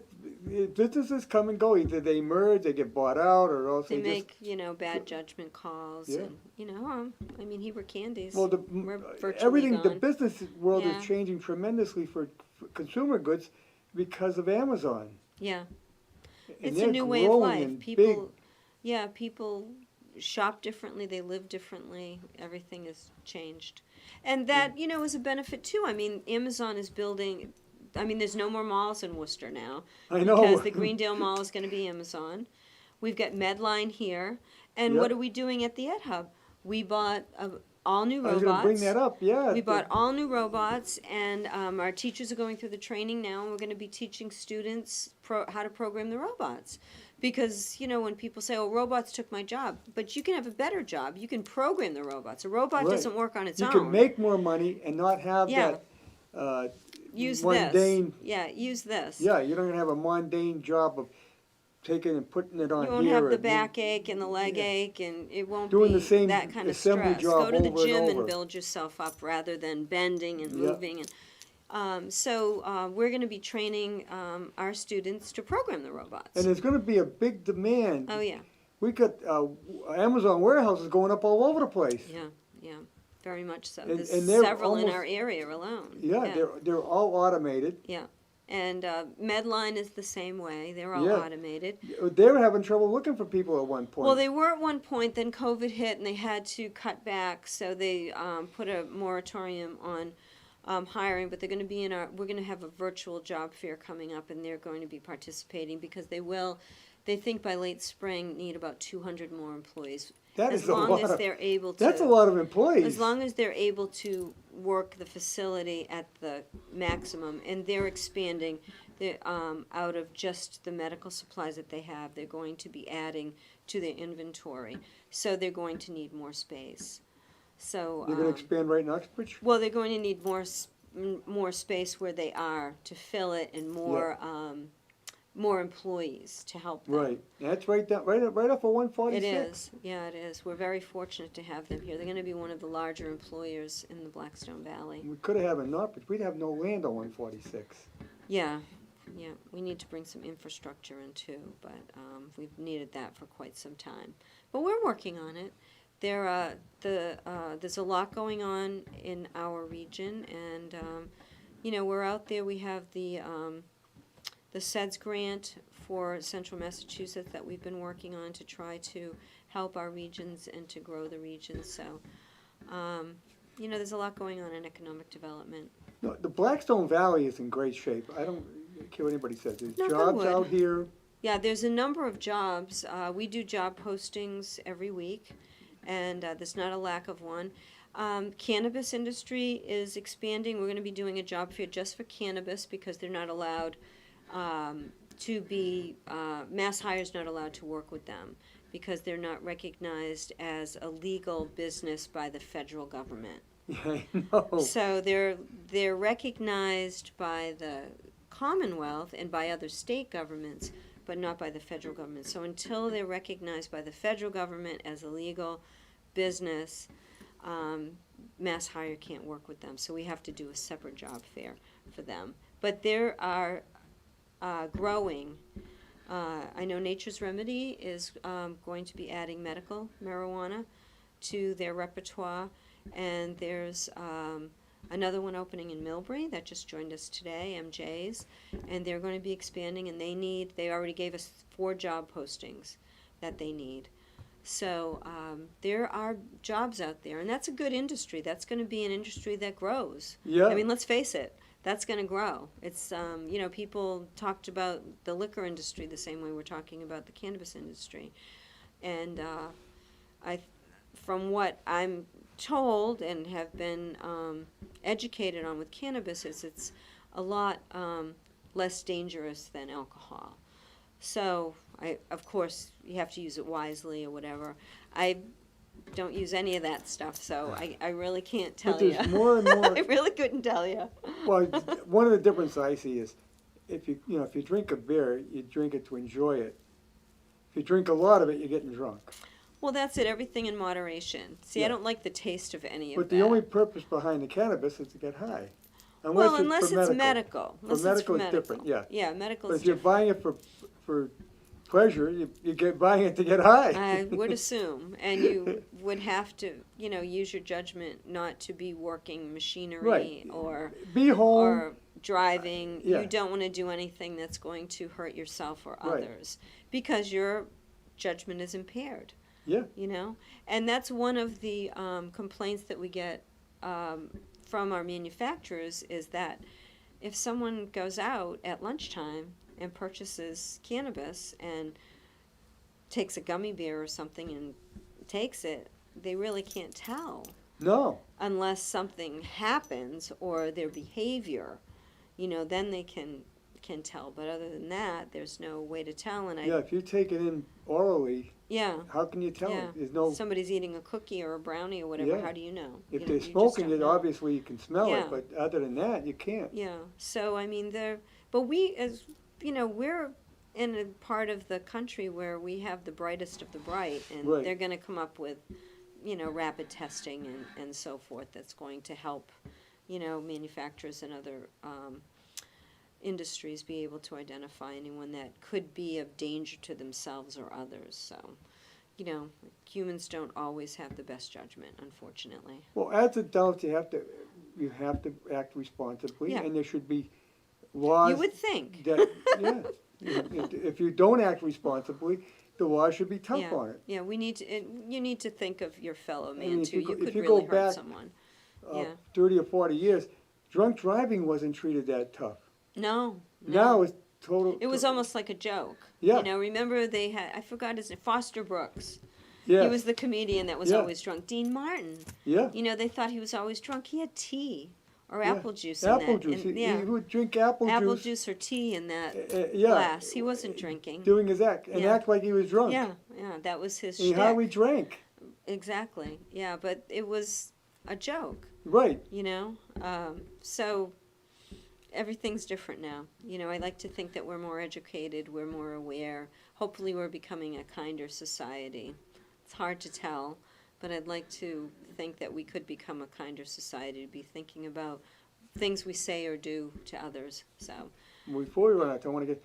Speaker 1: businesses come and go. Either they merge, they get bought out, or else
Speaker 2: They
Speaker 1: they
Speaker 2: make, bad judgment calls.
Speaker 1: Yeah.
Speaker 2: And, I mean, Hebert Candies.
Speaker 1: Well,
Speaker 2: we're virtually
Speaker 1: everything, the
Speaker 2: gone.
Speaker 1: business world
Speaker 2: Yeah.
Speaker 1: is changing tremendously for consumer goods because of Amazon.
Speaker 2: Yeah.
Speaker 1: And
Speaker 2: It's a
Speaker 1: they're
Speaker 2: new way of
Speaker 1: growing
Speaker 2: life.
Speaker 1: and
Speaker 2: People, people shop differently. They live differently. Everything has changed, and that is a benefit too. I mean, Amazon is building. I mean, there's no more malls in Worcester now.
Speaker 1: I know.
Speaker 2: Because the Greendale Mall is going to be Amazon. We've got Medline here, and
Speaker 1: Yep.
Speaker 2: what are we doing at the Ed Hub? We bought all new
Speaker 1: I was
Speaker 2: robots.
Speaker 1: going to bring that up. Yeah.
Speaker 2: We bought all new robots, and our teachers are going through the training now, and we're going to be teaching students how to program the robots. Because, when people say, oh, robots took my job, but you can have a better job. You can program the robots. A robot
Speaker 1: Right.
Speaker 2: doesn't work on its
Speaker 1: You
Speaker 2: own.
Speaker 1: can make more money and not have
Speaker 2: Yeah.
Speaker 1: that
Speaker 2: Use
Speaker 1: mundane.
Speaker 2: this. Yeah, use this.
Speaker 1: Yeah, you're not going to have a mundane job of taking and putting it on
Speaker 2: You won't
Speaker 1: here.
Speaker 2: have the
Speaker 1: and
Speaker 2: backache and the leg
Speaker 1: Yeah.
Speaker 2: ache, and it won't
Speaker 1: Doing
Speaker 2: be
Speaker 1: the same
Speaker 2: that kind of
Speaker 1: assembly
Speaker 2: stress.
Speaker 1: job
Speaker 2: Go to the
Speaker 1: over and
Speaker 2: gym
Speaker 1: over.
Speaker 2: and build yourself up rather than bending and
Speaker 1: Yep.
Speaker 2: moving. And so we're going to be training our students to program the robots.
Speaker 1: And there's going to be a big demand.
Speaker 2: Oh yeah,
Speaker 1: We got Amazon warehouses going up all over the place.
Speaker 2: yeah, very much so.
Speaker 1: And-
Speaker 2: There's
Speaker 1: and they're
Speaker 2: several in
Speaker 1: almost-
Speaker 2: our area alone.
Speaker 1: Yeah, they're all automated.
Speaker 2: And Medline is the same way. They're all
Speaker 1: Yeah.
Speaker 2: automated.
Speaker 1: They were having trouble looking for people at one point.
Speaker 2: Well, they were at one point, then COVID hit and they had to cut back, so they put a moratorium on hiring, but they're going to be we're going to have a virtual job fair coming up, and they're going to be participating because they think by late spring need about 200 more employees.
Speaker 1: That
Speaker 2: as
Speaker 1: is a
Speaker 2: long
Speaker 1: lot
Speaker 2: as
Speaker 1: of-
Speaker 2: they're able to.
Speaker 1: That's a lot of employees.
Speaker 2: As long as they're able to work the facility at the maximum, and they're expanding, out of just the medical supplies that they have, they're going to be adding to their inventory. So they're going to need more space. So
Speaker 1: They're going to expand right in Uxbridge?
Speaker 2: well, they're going to need more space where they are to fill it, and more employees to help them.
Speaker 1: Right. That's right off of 146.
Speaker 2: It is. Yeah, it is. We're very fortunate to have them here. They're going to be one of the larger employers in the Blackstone Valley.
Speaker 1: We could have in Uxbridge. We'd have no land on 146.
Speaker 2: Yeah, we need to bring some infrastructure in too, but we've needed that for quite some time. But we're working on it. There's a lot going on in our region, and we're out there. We have the SEDS grant for Central Massachusetts that we've been working on to try to help our regions and to grow the regions. So, there's a lot going on in economic development.
Speaker 1: No, the Blackstone Valley is in great shape. I don't care what anybody says. There's
Speaker 2: Knock on
Speaker 1: jobs
Speaker 2: wood.
Speaker 1: out here.
Speaker 2: Yeah, there's a number of jobs. We do job postings every week, and there's not a lack of one. Cannabis industry is expanding. We're going to be doing a job fair just for cannabis because they're not allowed to be, Mass Hire's not allowed to work with them because they're not recognized as a legal business by the federal government.
Speaker 1: Yeah, I know.
Speaker 2: So they're recognized by the Commonwealth and by other state governments, but not by the federal government. So until they're recognized by the federal government as a legal business, Mass Hire can't work with them. So we have to do a separate job fair for them. But there are growing. I know Nature's Remedy is going to be adding medical marijuana to their repertoire, and there's another one opening in Millbury that just joined us today, MJ's, and they're going to be expanding, and they already gave us 4 job postings that they need. So there are jobs out there, and that's a good industry. That's going to be an industry that grows.
Speaker 1: Yeah.
Speaker 2: I mean, let's face it. That's going to grow. It's, people talked about the liquor industry the same way we're talking about the cannabis industry. And from what I'm told and have been educated on with cannabis, is it's a lot less dangerous than alcohol. So, of course, you have to use it wisely or whatever. I don't use any of that stuff, so I really can't tell
Speaker 1: But
Speaker 2: you.
Speaker 1: there's more and more.
Speaker 2: I really couldn't tell you.
Speaker 1: Well, one of the differences I see is if you drink a beer, you drink it to enjoy it. If you drink a lot of it, you're getting drunk.
Speaker 2: Well, that's it. Everything in moderation. See,
Speaker 1: Yeah.
Speaker 2: I don't like the taste of any of
Speaker 1: But
Speaker 2: that.
Speaker 1: the only purpose behind the cannabis is to get high.
Speaker 2: Well,
Speaker 1: for
Speaker 2: unless it's
Speaker 1: medical.
Speaker 2: medical. Unless
Speaker 1: For
Speaker 2: it's for
Speaker 1: medical, it's
Speaker 2: medical.
Speaker 1: different, yeah.
Speaker 2: Yeah, medical
Speaker 1: But
Speaker 2: is
Speaker 1: if you're
Speaker 2: different.
Speaker 1: buying it for pleasure, you get buying it to get high.
Speaker 2: I would assume, and you would have to, use your judgment not to be working machinery
Speaker 1: Right.
Speaker 2: or
Speaker 1: Be home.
Speaker 2: or driving.
Speaker 1: Yeah.
Speaker 2: You don't want to do anything that's going to hurt yourself or
Speaker 1: Right.
Speaker 2: others because your judgment is impaired.
Speaker 1: Yeah.
Speaker 2: And that's one of the complaints that we get from our manufacturers is that if someone goes out at lunchtime and purchases cannabis and takes a gummy bear or something and takes it, they really can't tell
Speaker 1: No.
Speaker 2: unless something happens or their behavior, then they can tell. But other than that, there's no way to tell. And
Speaker 1: Yeah, if you take it in orally,
Speaker 2: yeah,
Speaker 1: how can you tell?
Speaker 2: yeah.
Speaker 1: There's no.
Speaker 2: Somebody's eating a cookie or a brownie or whatever.
Speaker 1: Yeah.
Speaker 2: How do you know?
Speaker 1: If
Speaker 2: You
Speaker 1: they're
Speaker 2: just
Speaker 1: smoking
Speaker 2: don't
Speaker 1: it,
Speaker 2: know.
Speaker 1: obviously you can smell
Speaker 2: Yeah.
Speaker 1: it, but other than that, you can't.
Speaker 2: Yeah. So I mean, but we as we're in a part of the country where we have the brightest of the bright, and
Speaker 1: Right.
Speaker 2: they're going to come up with rapid testing and so forth that's going to help manufacturers and other industries be able to identify anyone that could be of danger to themselves or others. So humans don't always have the best judgment, unfortunately.
Speaker 1: Well, as adults, you have to act responsibly,
Speaker 2: Yeah.
Speaker 1: and there should be laws.
Speaker 2: You would think.
Speaker 1: That, yeah. If you don't act responsibly, the law should be tough
Speaker 2: Yeah.
Speaker 1: on it.
Speaker 2: Yeah, we need to. You need to think of your fellow man
Speaker 1: mean, if
Speaker 2: too.
Speaker 1: you go-
Speaker 2: You
Speaker 1: if
Speaker 2: could
Speaker 1: you
Speaker 2: really
Speaker 1: go
Speaker 2: hurt
Speaker 1: back,
Speaker 2: someone.
Speaker 1: 30 or 40 years, drunk driving wasn't treated that tough.
Speaker 2: No.
Speaker 1: Now it's total.
Speaker 2: It was almost like a joke.
Speaker 1: Yeah.
Speaker 2: Remember they had, I forgot his name, Foster Brooks.
Speaker 1: Yeah.
Speaker 2: He was the comedian that was
Speaker 1: Yeah.
Speaker 2: always drunk. Dean Martin.
Speaker 1: Yeah.
Speaker 2: They thought he was always drunk. He had tea or
Speaker 1: Yeah.
Speaker 2: apple juice in
Speaker 1: Apple
Speaker 2: that.
Speaker 1: juice.
Speaker 2: And,
Speaker 1: He would drink apple juice.
Speaker 2: juice or tea in that
Speaker 1: Yeah.
Speaker 2: glass. He wasn't drinking.
Speaker 1: Doing his act and
Speaker 2: Yeah.
Speaker 1: act like he was drunk.
Speaker 2: Yeah, that was his
Speaker 1: And
Speaker 2: shtick.
Speaker 1: how he drank.
Speaker 2: Exactly. Yeah, but it was a joke.
Speaker 1: Right.
Speaker 2: So everything's different now. I like to think that we're more educated, we're more aware. Hopefully we're becoming a kinder society. It's hard to tell, but I'd like to think that we could become a kinder society, to be thinking about things we say or do to others. So,
Speaker 1: Before we run out, I want to get,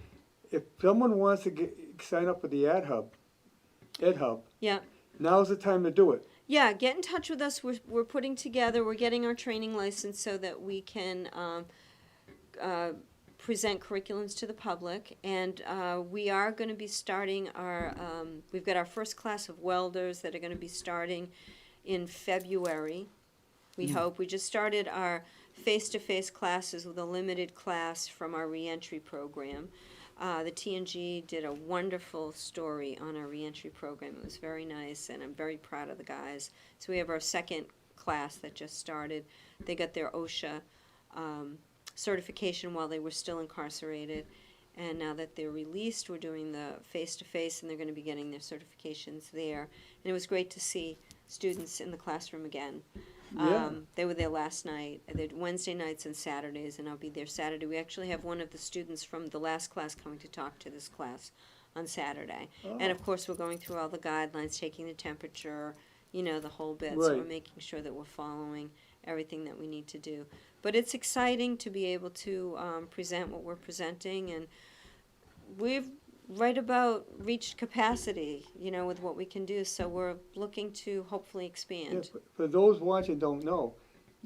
Speaker 1: if someone wants to sign up for the Ed Hub,
Speaker 2: yeah.
Speaker 1: now's the time to do it.
Speaker 2: Yeah, get in touch with us. We're putting together, we're getting our training license so that we can present curriculums to the public. And we are going to be starting we've got our first class of welders that are going to be starting in February, we hope. We just started our face-to-face classes with a limited class from our reentry program. The TNG did a wonderful story on our reentry program. It was very nice, and I'm very proud of the guys. So we have our second class that just started. They got their OSHA certification while they were still incarcerated. And now that they're released, we're doing the face-to-face, and they're going to be getting their certifications there. And it was great to see students in the classroom again.
Speaker 1: Yeah.
Speaker 2: They were there last night. They're Wednesday nights and Saturdays, and I'll be there Saturday. We actually have one of the students from the last class coming to talk to this class on Saturday.
Speaker 1: Oh.
Speaker 2: And of course, we're going through all the guidelines, taking the temperature, the whole bit. So we're
Speaker 1: Right.
Speaker 2: making sure that we're following everything that we need to do. But it's exciting to be able to present what we're presenting, and we've right about reached capacity, with what we can do. So we're looking to hopefully
Speaker 1: Yeah,
Speaker 2: expand.
Speaker 1: for those watching don't know,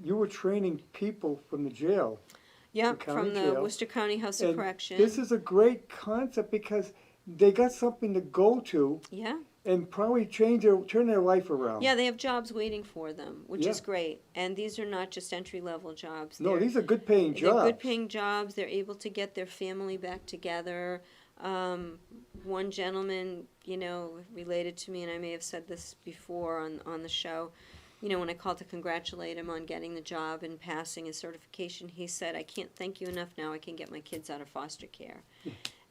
Speaker 1: you were training people from the jail.
Speaker 2: Yep,
Speaker 1: the county
Speaker 2: from the
Speaker 1: jail.
Speaker 2: Worcester County House of
Speaker 1: And
Speaker 2: Correction.
Speaker 1: this is a great concept because they got something to go to
Speaker 2: Yeah.
Speaker 1: and probably turn their life around.
Speaker 2: Yeah, they have jobs waiting for them, which is
Speaker 1: Yeah.
Speaker 2: great. And these are not just entry-level jobs.
Speaker 1: No,
Speaker 2: They're-
Speaker 1: these are good paying
Speaker 2: They're
Speaker 1: jobs.
Speaker 2: good-paying jobs. They're able to get their family back together. One gentleman, related to me, and I may have said this before on the show, when I called to congratulate him on getting the job and passing his certification, he said, "I can't thank you enough now. I can get my kids out of foster care."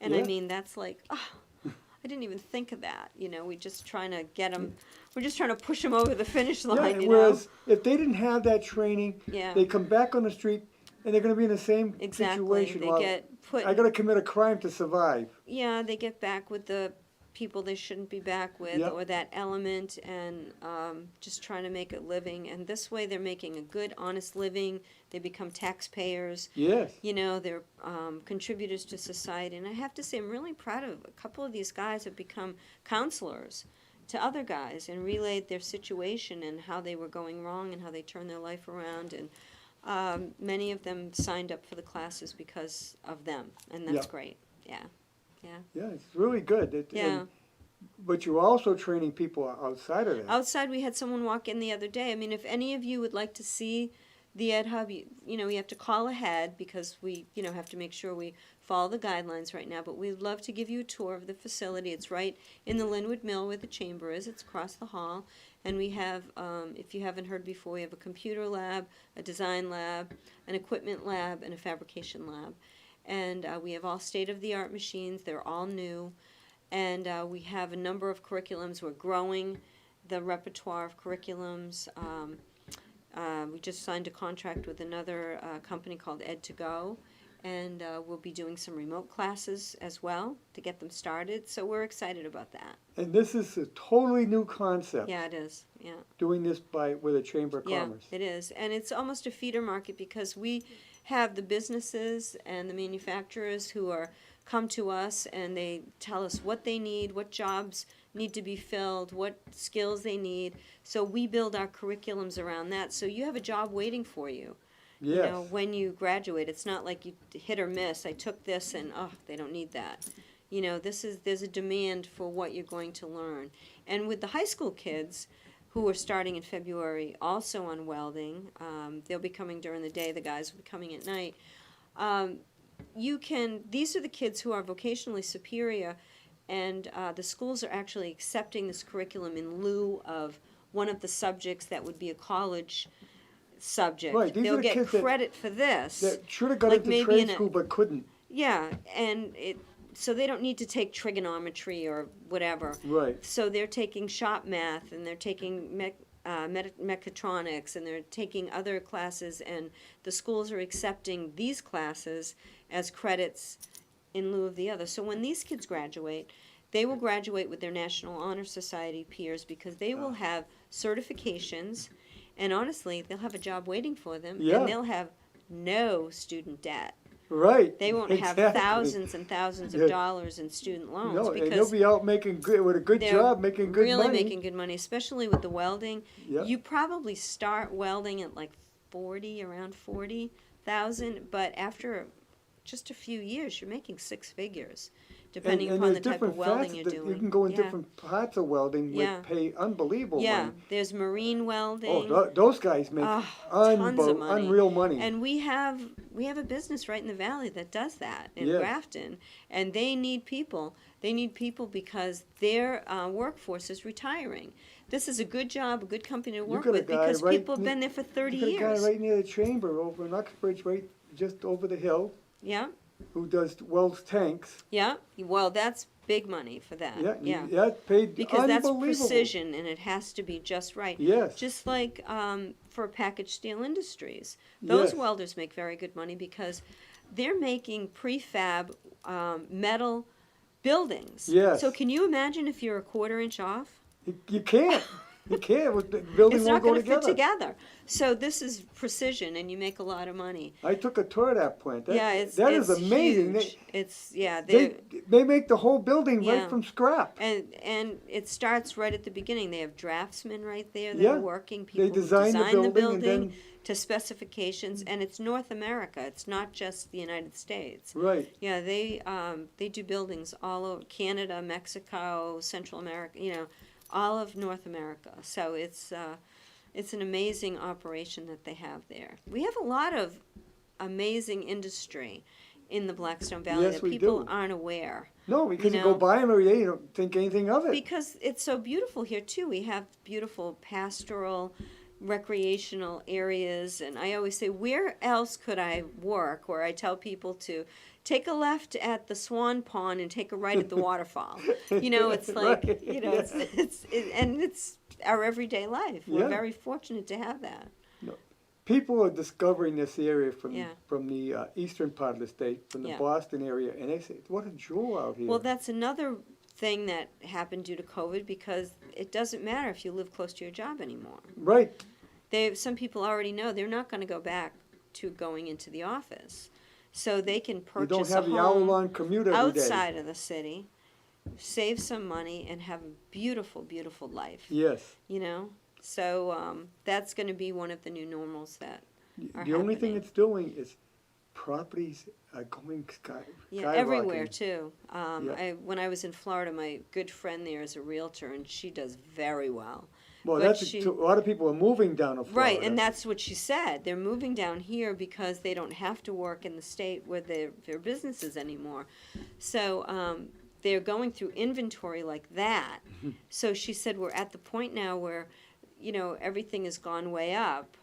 Speaker 2: And I
Speaker 1: Yeah.
Speaker 2: mean, that's like, I didn't even think of that. We're just trying to get them, we're just trying to push them over the finish line,
Speaker 1: Yeah, whereas if they didn't have that training,
Speaker 2: Yeah.
Speaker 1: they come back on the street and they're going to be in the same
Speaker 2: Exactly.
Speaker 1: situation.
Speaker 2: They
Speaker 1: Well,
Speaker 2: get put.
Speaker 1: I got to commit a crime to survive.
Speaker 2: Yeah, they get back with the people they shouldn't be back with,
Speaker 1: Yep.
Speaker 2: or that element, and just trying to make a living. And this way they're making a good, honest living. They become taxpayers.
Speaker 1: Yes.
Speaker 2: You know, they're contributors to society. And I have to say, I'm really proud of a couple of these guys have become counselors to other guys and relayed their situation and how they were going wrong and how they turned their life around. And many of them signed up for the classes because of them, and that's
Speaker 1: Yeah.
Speaker 2: great. Yeah, yeah.
Speaker 1: Yeah, it's really good.
Speaker 2: Yeah.
Speaker 1: But you're also training people outside of that.
Speaker 2: Outside, we had someone walk in the other day. I mean, if any of you would like to see the Ed Hub, you know, you have to call ahead because we, you know, have to make sure we follow the guidelines right now. But we'd love to give you a tour of the facility. It's right in the Linwood Mill where the chamber is. It's across the hall. And we have, if you haven't heard before, we have a computer lab, a design lab, an equipment lab, and a fabrication lab. And we have all state-of-the-art machines. They're all new. And we have a number of curriculums. We're growing the repertoire of curriculums. We just signed a contract with another company called Ed2Go, and we'll be doing some remote classes as well to get them started. So we're excited about that.
Speaker 1: And this is a totally new concept.
Speaker 2: Yeah, it is. Yeah.
Speaker 1: Doing this with a Chamber of
Speaker 2: Yeah,
Speaker 1: Commerce.
Speaker 2: it is. And it's almost a feeder market because we have the businesses and the manufacturers who are come to us and they tell us what they need, what jobs need to be filled, what skills they need. So we build our curriculums around that. So you have a job waiting for you.
Speaker 1: Yes.
Speaker 2: You know, when you graduate, it's not like you hit or miss. I took this and they don't need that. You know, there's a demand for what you're going to learn. And with the high school kids who are starting in February also on welding, they'll be coming during the day, the guys will be coming at night. These are the kids who are vocationally superior, and the schools are actually accepting this curriculum in lieu of one of the subjects that would be a college subject.
Speaker 1: Right, these are
Speaker 2: They'll
Speaker 1: the
Speaker 2: get
Speaker 1: kids that-
Speaker 2: credit for this.
Speaker 1: That should have got
Speaker 2: Like
Speaker 1: into
Speaker 2: maybe
Speaker 1: trade
Speaker 2: in a-
Speaker 1: school but couldn't.
Speaker 2: Yeah, and so they don't need to take trigonometry or whatever.
Speaker 1: Right.
Speaker 2: So they're taking shop math, and they're taking mechatronics, and they're taking other classes, and the schools are accepting these classes as credits in lieu of the other. So when these kids graduate, they will graduate with their National Honor Society peers because they will have certifications, and honestly, they'll have a job waiting for them,
Speaker 1: Yeah.
Speaker 2: and they'll have no student debt.
Speaker 1: Right.
Speaker 2: They won't have
Speaker 1: exactly.
Speaker 2: thousands and thousands of
Speaker 1: Yeah.
Speaker 2: dollars in student loans
Speaker 1: No, and they'll
Speaker 2: because
Speaker 1: be out making good with a good
Speaker 2: they're
Speaker 1: job, making good
Speaker 2: really
Speaker 1: money.
Speaker 2: making good money, especially with the welding.
Speaker 1: Yep.
Speaker 2: You probably start welding at like around 40,000, but after just a few years, you're making six figures, depending
Speaker 1: and
Speaker 2: upon the
Speaker 1: there's
Speaker 2: type of
Speaker 1: different
Speaker 2: welding
Speaker 1: facets
Speaker 2: you're
Speaker 1: that
Speaker 2: doing.
Speaker 1: You can go in
Speaker 2: Yeah.
Speaker 1: different parts of welding
Speaker 2: Yeah.
Speaker 1: with pay unbelievable
Speaker 2: Yeah,
Speaker 1: money.
Speaker 2: there's marine welding.
Speaker 1: Oh, those guys make
Speaker 2: Tons of money.
Speaker 1: unreal money.
Speaker 2: And we have a business right in the valley that does that in
Speaker 1: Yes.
Speaker 2: Grafton, and they need people. They need people because their workforce is retiring. This is a good job, a good company to work
Speaker 1: got a
Speaker 2: with
Speaker 1: guy
Speaker 2: because
Speaker 1: right
Speaker 2: people have
Speaker 1: near-
Speaker 2: been there for 30
Speaker 1: You got a
Speaker 2: years.
Speaker 1: guy right near the chamber over in Uxbridge, right just over the hill,
Speaker 2: Yeah,
Speaker 1: who does welds tanks.
Speaker 2: yeah. Well, that's big money for that.
Speaker 1: Yeah, yeah, paid
Speaker 2: Because that's
Speaker 1: unbelievable.
Speaker 2: precision, and it has to be just right.
Speaker 1: Yes.
Speaker 2: Just like for packaged steel industries, those
Speaker 1: Yes.
Speaker 2: welders make very good money because they're making prefab metal buildings.
Speaker 1: Yes.
Speaker 2: So can you imagine if you're a quarter-inch off?
Speaker 1: You can't. You can't. The building
Speaker 2: It's
Speaker 1: won't
Speaker 2: not
Speaker 1: go
Speaker 2: going to fit
Speaker 1: together.
Speaker 2: together. So this is precision, and you make a lot of money.
Speaker 1: I took a tour of that plant. That,
Speaker 2: Yeah, it's
Speaker 1: is
Speaker 2: it's
Speaker 1: amazing.
Speaker 2: Huge. It's
Speaker 1: They make the whole building
Speaker 2: Yeah.
Speaker 1: right from scrap.
Speaker 2: and it starts right at the beginning. They have draftsmen right there that
Speaker 1: Yeah.
Speaker 2: are working. People
Speaker 1: They design the
Speaker 2: who design
Speaker 1: building and then-
Speaker 2: to specifications, and it's North America. It's not just the United States.
Speaker 1: Right.
Speaker 2: Yeah, they do buildings all over Canada, Mexico, Central America. You know, all of North America. So it's an amazing operation that they have there. We have a lot of amazing industry in the Blackstone Valley
Speaker 1: Yes,
Speaker 2: that
Speaker 1: we
Speaker 2: people
Speaker 1: do.
Speaker 2: aren't aware.
Speaker 1: No, because you
Speaker 2: know.
Speaker 1: go by them every day, you don't think anything of it.
Speaker 2: Because it's so beautiful here too. We have beautiful pastoral, recreational areas, and I always say, where else could I work? Where I tell people to take a left at the Swan Pond and take a right at the waterfall. You know, it's like
Speaker 1: Right,
Speaker 2: you know,
Speaker 1: yeah.
Speaker 2: it's our everyday life. We're
Speaker 1: Yeah.
Speaker 2: very fortunate to have that.
Speaker 1: People are discovering this area from
Speaker 2: Yeah.
Speaker 1: the eastern part of the state, from the
Speaker 2: Yeah.
Speaker 1: Boston area, and they say, "What a jewel out here!"
Speaker 2: Well, that's another thing that happened due to COVID, because it doesn't matter if you live close to your job anymore.
Speaker 1: Right.
Speaker 2: Some people already know they're not going to go back to going into the office, so they can
Speaker 1: You
Speaker 2: purchase
Speaker 1: don't have
Speaker 2: a
Speaker 1: the
Speaker 2: home
Speaker 1: hour-long commute every day.
Speaker 2: outside of the city, save some money, and have a beautiful, beautiful life.
Speaker 1: Yes.
Speaker 2: You know, so that's going to be one of the new normals that are
Speaker 1: The only thing
Speaker 2: happening.
Speaker 1: it's doing is properties are going
Speaker 2: Yeah, everywhere
Speaker 1: skyrocketing.
Speaker 2: too.
Speaker 1: Yeah.
Speaker 2: When I was in Florida, my good friend there is a realtor, and she does very well.
Speaker 1: Well,
Speaker 2: But
Speaker 1: that's a lot of people are moving down to Florida.
Speaker 2: Right, and that's what she said. They're moving down here because they don't have to work in the state where their businesses anymore. So they're going through inventory like that. So she said we're at the point now where, you know, everything has gone way up,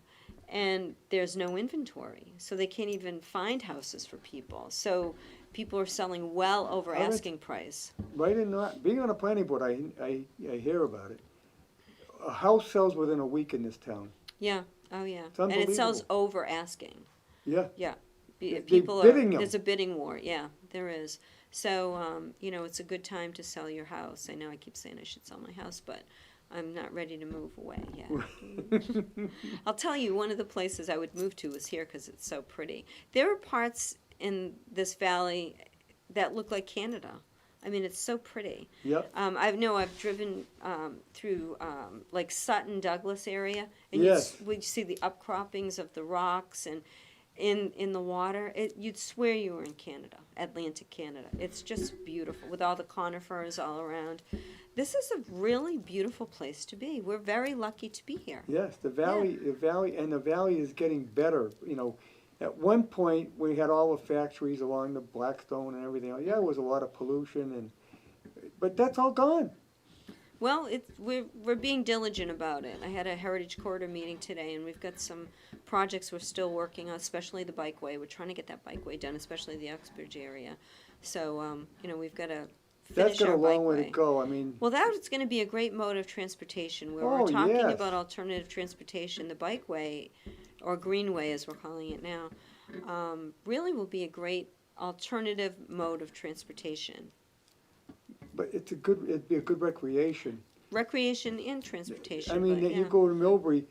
Speaker 2: and there's no inventory. So they can't even find houses for people. So people are selling well over
Speaker 1: Oh,
Speaker 2: asking price.
Speaker 1: Right in being on a planning board, I hear about it. A house sells within a week in this town.
Speaker 2: Yeah, oh yeah.
Speaker 1: It's
Speaker 2: And it sells
Speaker 1: unbelievable.
Speaker 2: over asking.
Speaker 1: Yeah.
Speaker 2: Yeah.
Speaker 1: They're
Speaker 2: People
Speaker 1: bidding 'em.
Speaker 2: there's a bidding war, yeah, there is. So, you know, it's a good time to sell your house. I know I keep saying I should sell my house, but I'm not ready to move away yet. I'll tell you, one of the places I would move to is here because it's so pretty. There are parts in this valley that look like Canada. I mean, it's so pretty.
Speaker 1: Yep.
Speaker 2: I've driven through like Sutton Douglas area, and
Speaker 1: Yes.
Speaker 2: we'd see the upcroppings of the rocks and in the water. You'd swear you were in Canada, Atlantic Canada. It's just beautiful with all the conifers all around. This is a really beautiful place to be. We're very lucky to be here.
Speaker 1: Yes, the valley is getting better. You know, at one point we had all the factories along the Blackstone and everything. Yeah, there was a lot of pollution, but that's all gone.
Speaker 2: Well, we're being diligent about it. I had a Heritage Corridor meeting today, and we've got some projects we're still working on, especially the bikeway. We're trying to get that bikeway done, especially the Uxbridge area. So, you know, we've got to
Speaker 1: That's
Speaker 2: finish
Speaker 1: got
Speaker 2: our
Speaker 1: a long way to
Speaker 2: bikeway.
Speaker 1: go. I mean,
Speaker 2: Well, that's going to be a great mode of transportation. Where
Speaker 1: Oh,
Speaker 2: we're talking
Speaker 1: yes.
Speaker 2: about alternative transportation, the bikeway, or greenway as we're calling it now, really will be a great alternative mode of transportation.
Speaker 1: but it'd be a good recreation.
Speaker 2: Recreation and transportation.
Speaker 1: I mean,
Speaker 2: but,
Speaker 1: you
Speaker 2: yeah.
Speaker 1: go to Millbury,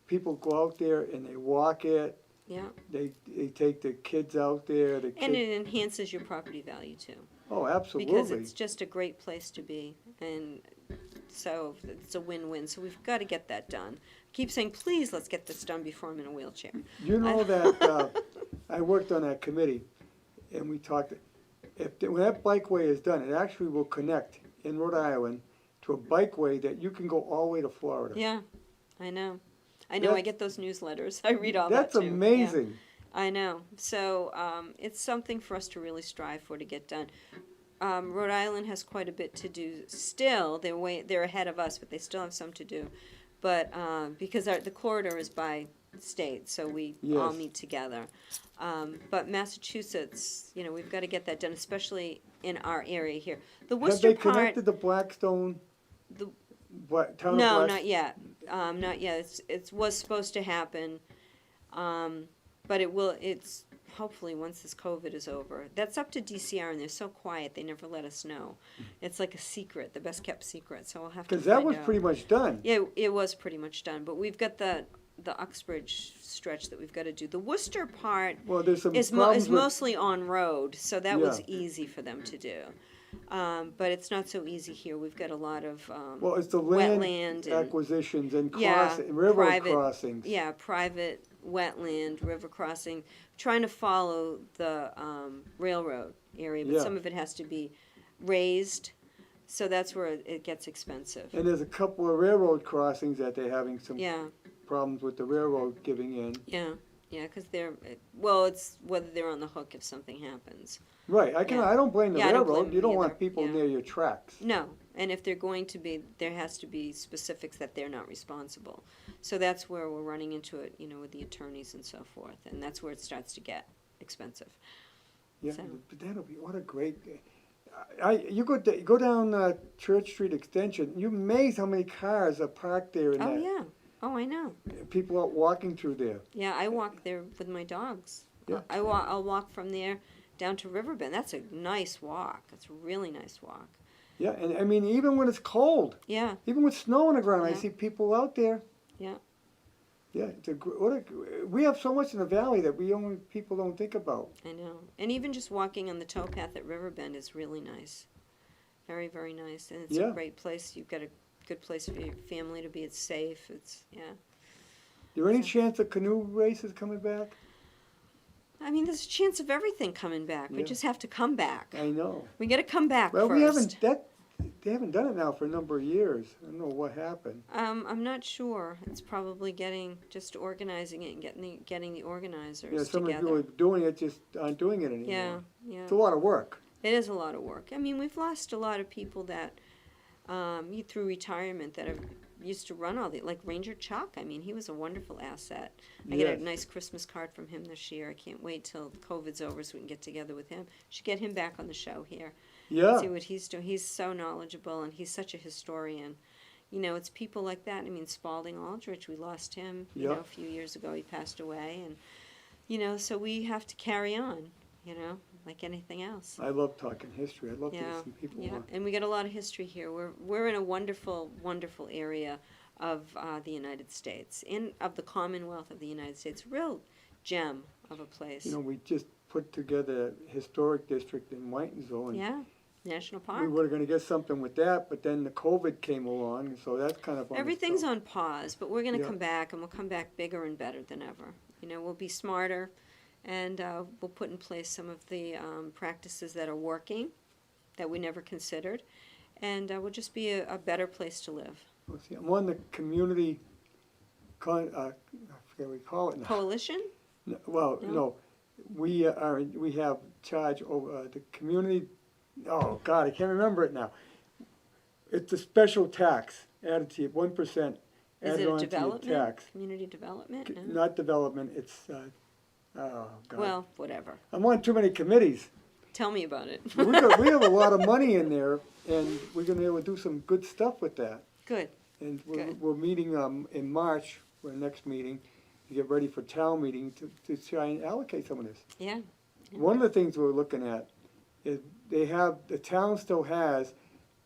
Speaker 1: people go out there and they walk it.
Speaker 2: Yeah.
Speaker 1: They take the kids out there.
Speaker 2: And it enhances your property value too.
Speaker 1: Oh, absolutely.
Speaker 2: Because it's just a great place to be. And so it's a win-win. So we've got to get that done. I keep saying, please, let's get this done before I'm in a wheelchair.
Speaker 1: You know that I worked on that committee, and we talked. When that bikeway is done, it actually will connect in Rhode Island to a bikeway that you can go all the way to Florida.
Speaker 2: Yeah, I know. I know. I get those newsletters. I read all that
Speaker 1: That's
Speaker 2: too. Yeah.
Speaker 1: amazing.
Speaker 2: I know. So it's something for us to really strive for to get done. Rhode Island has quite a bit to do still. They're ahead of us, but they still have some to do. But because the corridor is by state, so we all
Speaker 1: Yes.
Speaker 2: meet together. But Massachusetts, you know, we've got to get that done, especially in our area here. The
Speaker 1: Have
Speaker 2: Worcester
Speaker 1: they
Speaker 2: part.
Speaker 1: connected the Blackstone?
Speaker 2: The-
Speaker 1: Town
Speaker 2: No,
Speaker 1: of
Speaker 2: not yet. Not yet. It was supposed to happen, but it will. It's hopefully once this COVID is over. That's up to DCR, and they're so quiet. They never let us know. It's like a secret, the best kept secret. So we'll have to.
Speaker 1: Because that
Speaker 2: find
Speaker 1: was
Speaker 2: out.
Speaker 1: pretty much done.
Speaker 2: Yeah, it was pretty much done. But we've got the Uxbridge stretch that we've got to do. The Worcester part
Speaker 1: Well, there's some
Speaker 2: is
Speaker 1: problems with.
Speaker 2: mostly on road, so that was
Speaker 1: Yeah.
Speaker 2: easy for them to do. But it's not so easy here. We've got a lot of
Speaker 1: Well, it's the land
Speaker 2: wetland and
Speaker 1: acquisitions and
Speaker 2: Yeah,
Speaker 1: railroad
Speaker 2: private-
Speaker 1: crossings.
Speaker 2: yeah, private wetland, river crossing, trying to follow the railroad area, but
Speaker 1: Yeah.
Speaker 2: some of it has to be raised, so that's where it gets expensive.
Speaker 1: And there's a couple of railroad crossings that they're having some
Speaker 2: Yeah,
Speaker 1: problems with the railroad giving in.
Speaker 2: yeah, because it's whether they're on the hook if something happens.
Speaker 1: Right,
Speaker 2: Yeah.
Speaker 1: I don't blame the
Speaker 2: Yeah, I don't
Speaker 1: railroad.
Speaker 2: blame
Speaker 1: You don't
Speaker 2: them
Speaker 1: want
Speaker 2: either.
Speaker 1: people
Speaker 2: Yeah.
Speaker 1: near your tracks.
Speaker 2: No, and if they're going to be, there has to be specifics that they're not responsible. So that's where we're running into it, you know, with the attorneys and so forth, and that's where it starts to get expensive.
Speaker 1: Yeah,
Speaker 2: So-
Speaker 1: but that'll be, what a great, you go down Church Street Extension, you're amazed how many cars are parked there and
Speaker 2: Oh, yeah. Oh, I know.
Speaker 1: people out walking through there.
Speaker 2: Yeah, I walk there with my dogs.
Speaker 1: Yeah.
Speaker 2: I'll walk from there down to Riverbend. That's a nice walk. That's a really nice walk.
Speaker 1: Yeah, and I mean, even when it's cold,
Speaker 2: Yeah,
Speaker 1: even with snow on the ground, I
Speaker 2: Yeah.
Speaker 1: see people out there.
Speaker 2: yeah.
Speaker 1: Yeah, we have so much in the valley that people don't think about.
Speaker 2: I know. And even just walking on the towpath at Riverbend is really nice. Very, very nice. And it's
Speaker 1: Yeah.
Speaker 2: a great place. You've got a good place for your family to be. It's safe. It's, yeah.
Speaker 1: Is there any chance the canoe race is coming back?
Speaker 2: I mean, there's a chance of everything coming back. We
Speaker 1: Yeah.
Speaker 2: just have to come back.
Speaker 1: I know.
Speaker 2: We got to come back
Speaker 1: Well,
Speaker 2: first.
Speaker 1: they haven't done it now for a number of years. I don't know what happened.
Speaker 2: I'm not sure. It's probably just organizing it and getting the organizers
Speaker 1: Yeah, some of the
Speaker 2: together.
Speaker 1: people who are doing it just aren't doing it anymore.
Speaker 2: Yeah, yeah.
Speaker 1: It's a lot of work.
Speaker 2: It is a lot of work. I mean, we've lost a lot of people that through retirement that have used to run all the, like Ranger Chuck. I mean, he was a wonderful asset. I get
Speaker 1: Yes.
Speaker 2: a nice Christmas card from him this year. I can't wait till COVID's over so we can get together with him. Should get him back on the show here.
Speaker 1: Yeah.
Speaker 2: See what he's doing. He's so knowledgeable and he's such a historian. You know, it's people like that. I mean, Spalding Aldrich, we lost him, you
Speaker 1: Yeah.
Speaker 2: know, a few years ago. He passed away. And, you know, so we have to carry on, you know, like anything else.
Speaker 1: I love talking history. I love to
Speaker 2: Yeah,
Speaker 1: listen to people.
Speaker 2: yeah, and we got a lot of history here. We're in a wonderful, wonderful area of the United States and of the Commonwealth of the United States. Real gem of a place.
Speaker 1: You know, we just put together a historic district in Whitensville, and
Speaker 2: Yeah, national
Speaker 1: we
Speaker 2: park.
Speaker 1: were going to get something with that, but then the COVID came along, and so that's kind of on the
Speaker 2: Everything's
Speaker 1: stove.
Speaker 2: on pause, but we're going to
Speaker 1: Yeah.
Speaker 2: come back, and we'll come back bigger and better than ever. You know, we'll be smarter, and we'll put in place some of the practices that are working that we never considered, and we'll just be a better place to live.
Speaker 1: Let's see, I'm on the community, I forget what we call it now.
Speaker 2: Coalition?
Speaker 1: Well,
Speaker 2: No?
Speaker 1: no, we have charge over the community, oh God, I can't remember it now. It's a special tax added to you, 1%
Speaker 2: Is
Speaker 1: added
Speaker 2: it a
Speaker 1: on to your
Speaker 2: development?
Speaker 1: tax.
Speaker 2: Community development? No?
Speaker 1: Not development, it's, oh God.
Speaker 2: Well, whatever.
Speaker 1: I'm on too many committees.
Speaker 2: Tell me about it.
Speaker 1: We have a lot of money in there, and we're gonna be able to do some good stuff with that.
Speaker 2: Good.
Speaker 1: And
Speaker 2: Good.
Speaker 1: we're meeting in March, our next meeting, to get ready for town meeting to try and allocate some of this.
Speaker 2: Yeah.
Speaker 1: One of the things we're looking at is the town still has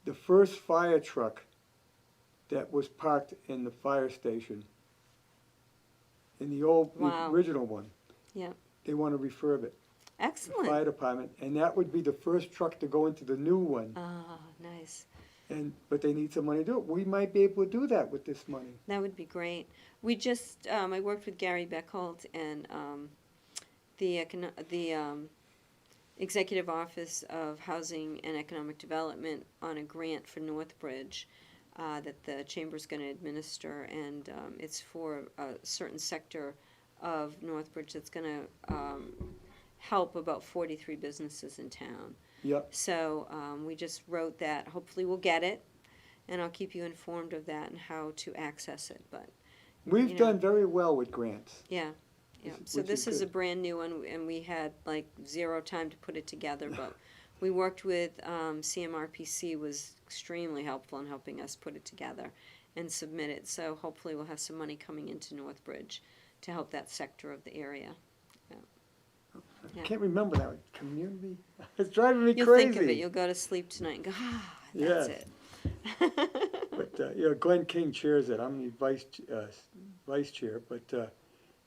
Speaker 1: the first fire truck that was parked in the fire station. In the
Speaker 2: Wow.
Speaker 1: original one.
Speaker 2: Yeah.
Speaker 1: They want to refurb it, the
Speaker 2: Excellent.
Speaker 1: fire department, and that would be the first truck to go into the new one.
Speaker 2: Ah, nice.
Speaker 1: But they need some money to do it. We might be able to do that with this money.
Speaker 2: That would be great. We just, I worked with Gary Beckholt and the Executive Office of Housing and Economic Development on a grant for Northbridge that the Chamber's going to administer, and it's for a certain sector of Northbridge that's going to help about 43 businesses in town.
Speaker 1: Yep.
Speaker 2: So we just wrote that. Hopefully we'll get it, and I'll keep you informed of that and how to access it. But
Speaker 1: We've
Speaker 2: you know.
Speaker 1: done very well with grants.
Speaker 2: yeah, yeah.
Speaker 1: Which-
Speaker 2: So
Speaker 1: which
Speaker 2: this
Speaker 1: is
Speaker 2: is a
Speaker 1: good.
Speaker 2: brand new one, and we had like zero time to put it together. But we worked with CMRPC was extremely helpful in helping us put it together and submit it. So hopefully we'll have some money coming into Northbridge to help that sector of the area.
Speaker 1: I
Speaker 2: Yeah.
Speaker 1: can't remember that. Community? It's driving me
Speaker 2: You'll
Speaker 1: crazy.
Speaker 2: think of it. You'll go to sleep tonight and go,
Speaker 1: Yes.
Speaker 2: that's it.
Speaker 1: But, Glenn King chairs it. I'm the vice chair, but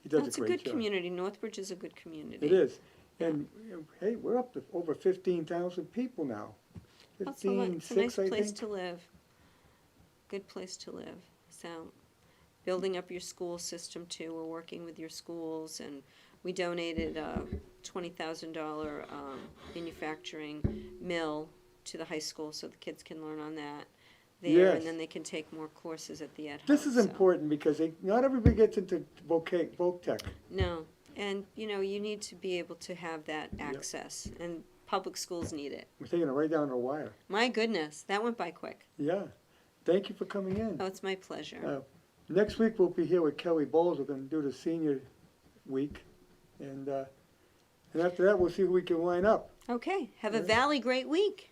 Speaker 1: he does
Speaker 2: That's
Speaker 1: a
Speaker 2: a
Speaker 1: great
Speaker 2: good
Speaker 1: job.
Speaker 2: community. Northbridge is a good community.
Speaker 1: It is. And, hey, we're up to over 15,000 people now.
Speaker 2: It's a nice
Speaker 1: 15,600, I
Speaker 2: place
Speaker 1: think.
Speaker 2: to live. Good place to live. So, building up your school system too. We're working with your schools, and we donated a $20,000 manufacturing mill to the high school, so the kids can learn on that there,
Speaker 1: Yes.
Speaker 2: and then they can take more courses at the Ed Hub.
Speaker 1: This is
Speaker 2: so.
Speaker 1: important because not everybody gets into voc tech.
Speaker 2: No, and you know you need to be able to have that access, and public schools need it.
Speaker 1: We're taking it right down to the wire.
Speaker 2: My goodness, that went by quick.
Speaker 1: Yeah. Thank you for coming in.
Speaker 2: Oh, it's my pleasure.
Speaker 1: Next week, we'll be here with Kelly Bowles. We're going to do the senior week. And after that, we'll see who we can line up.
Speaker 2: Okay, have a
Speaker 1: Right.
Speaker 2: Valley great week.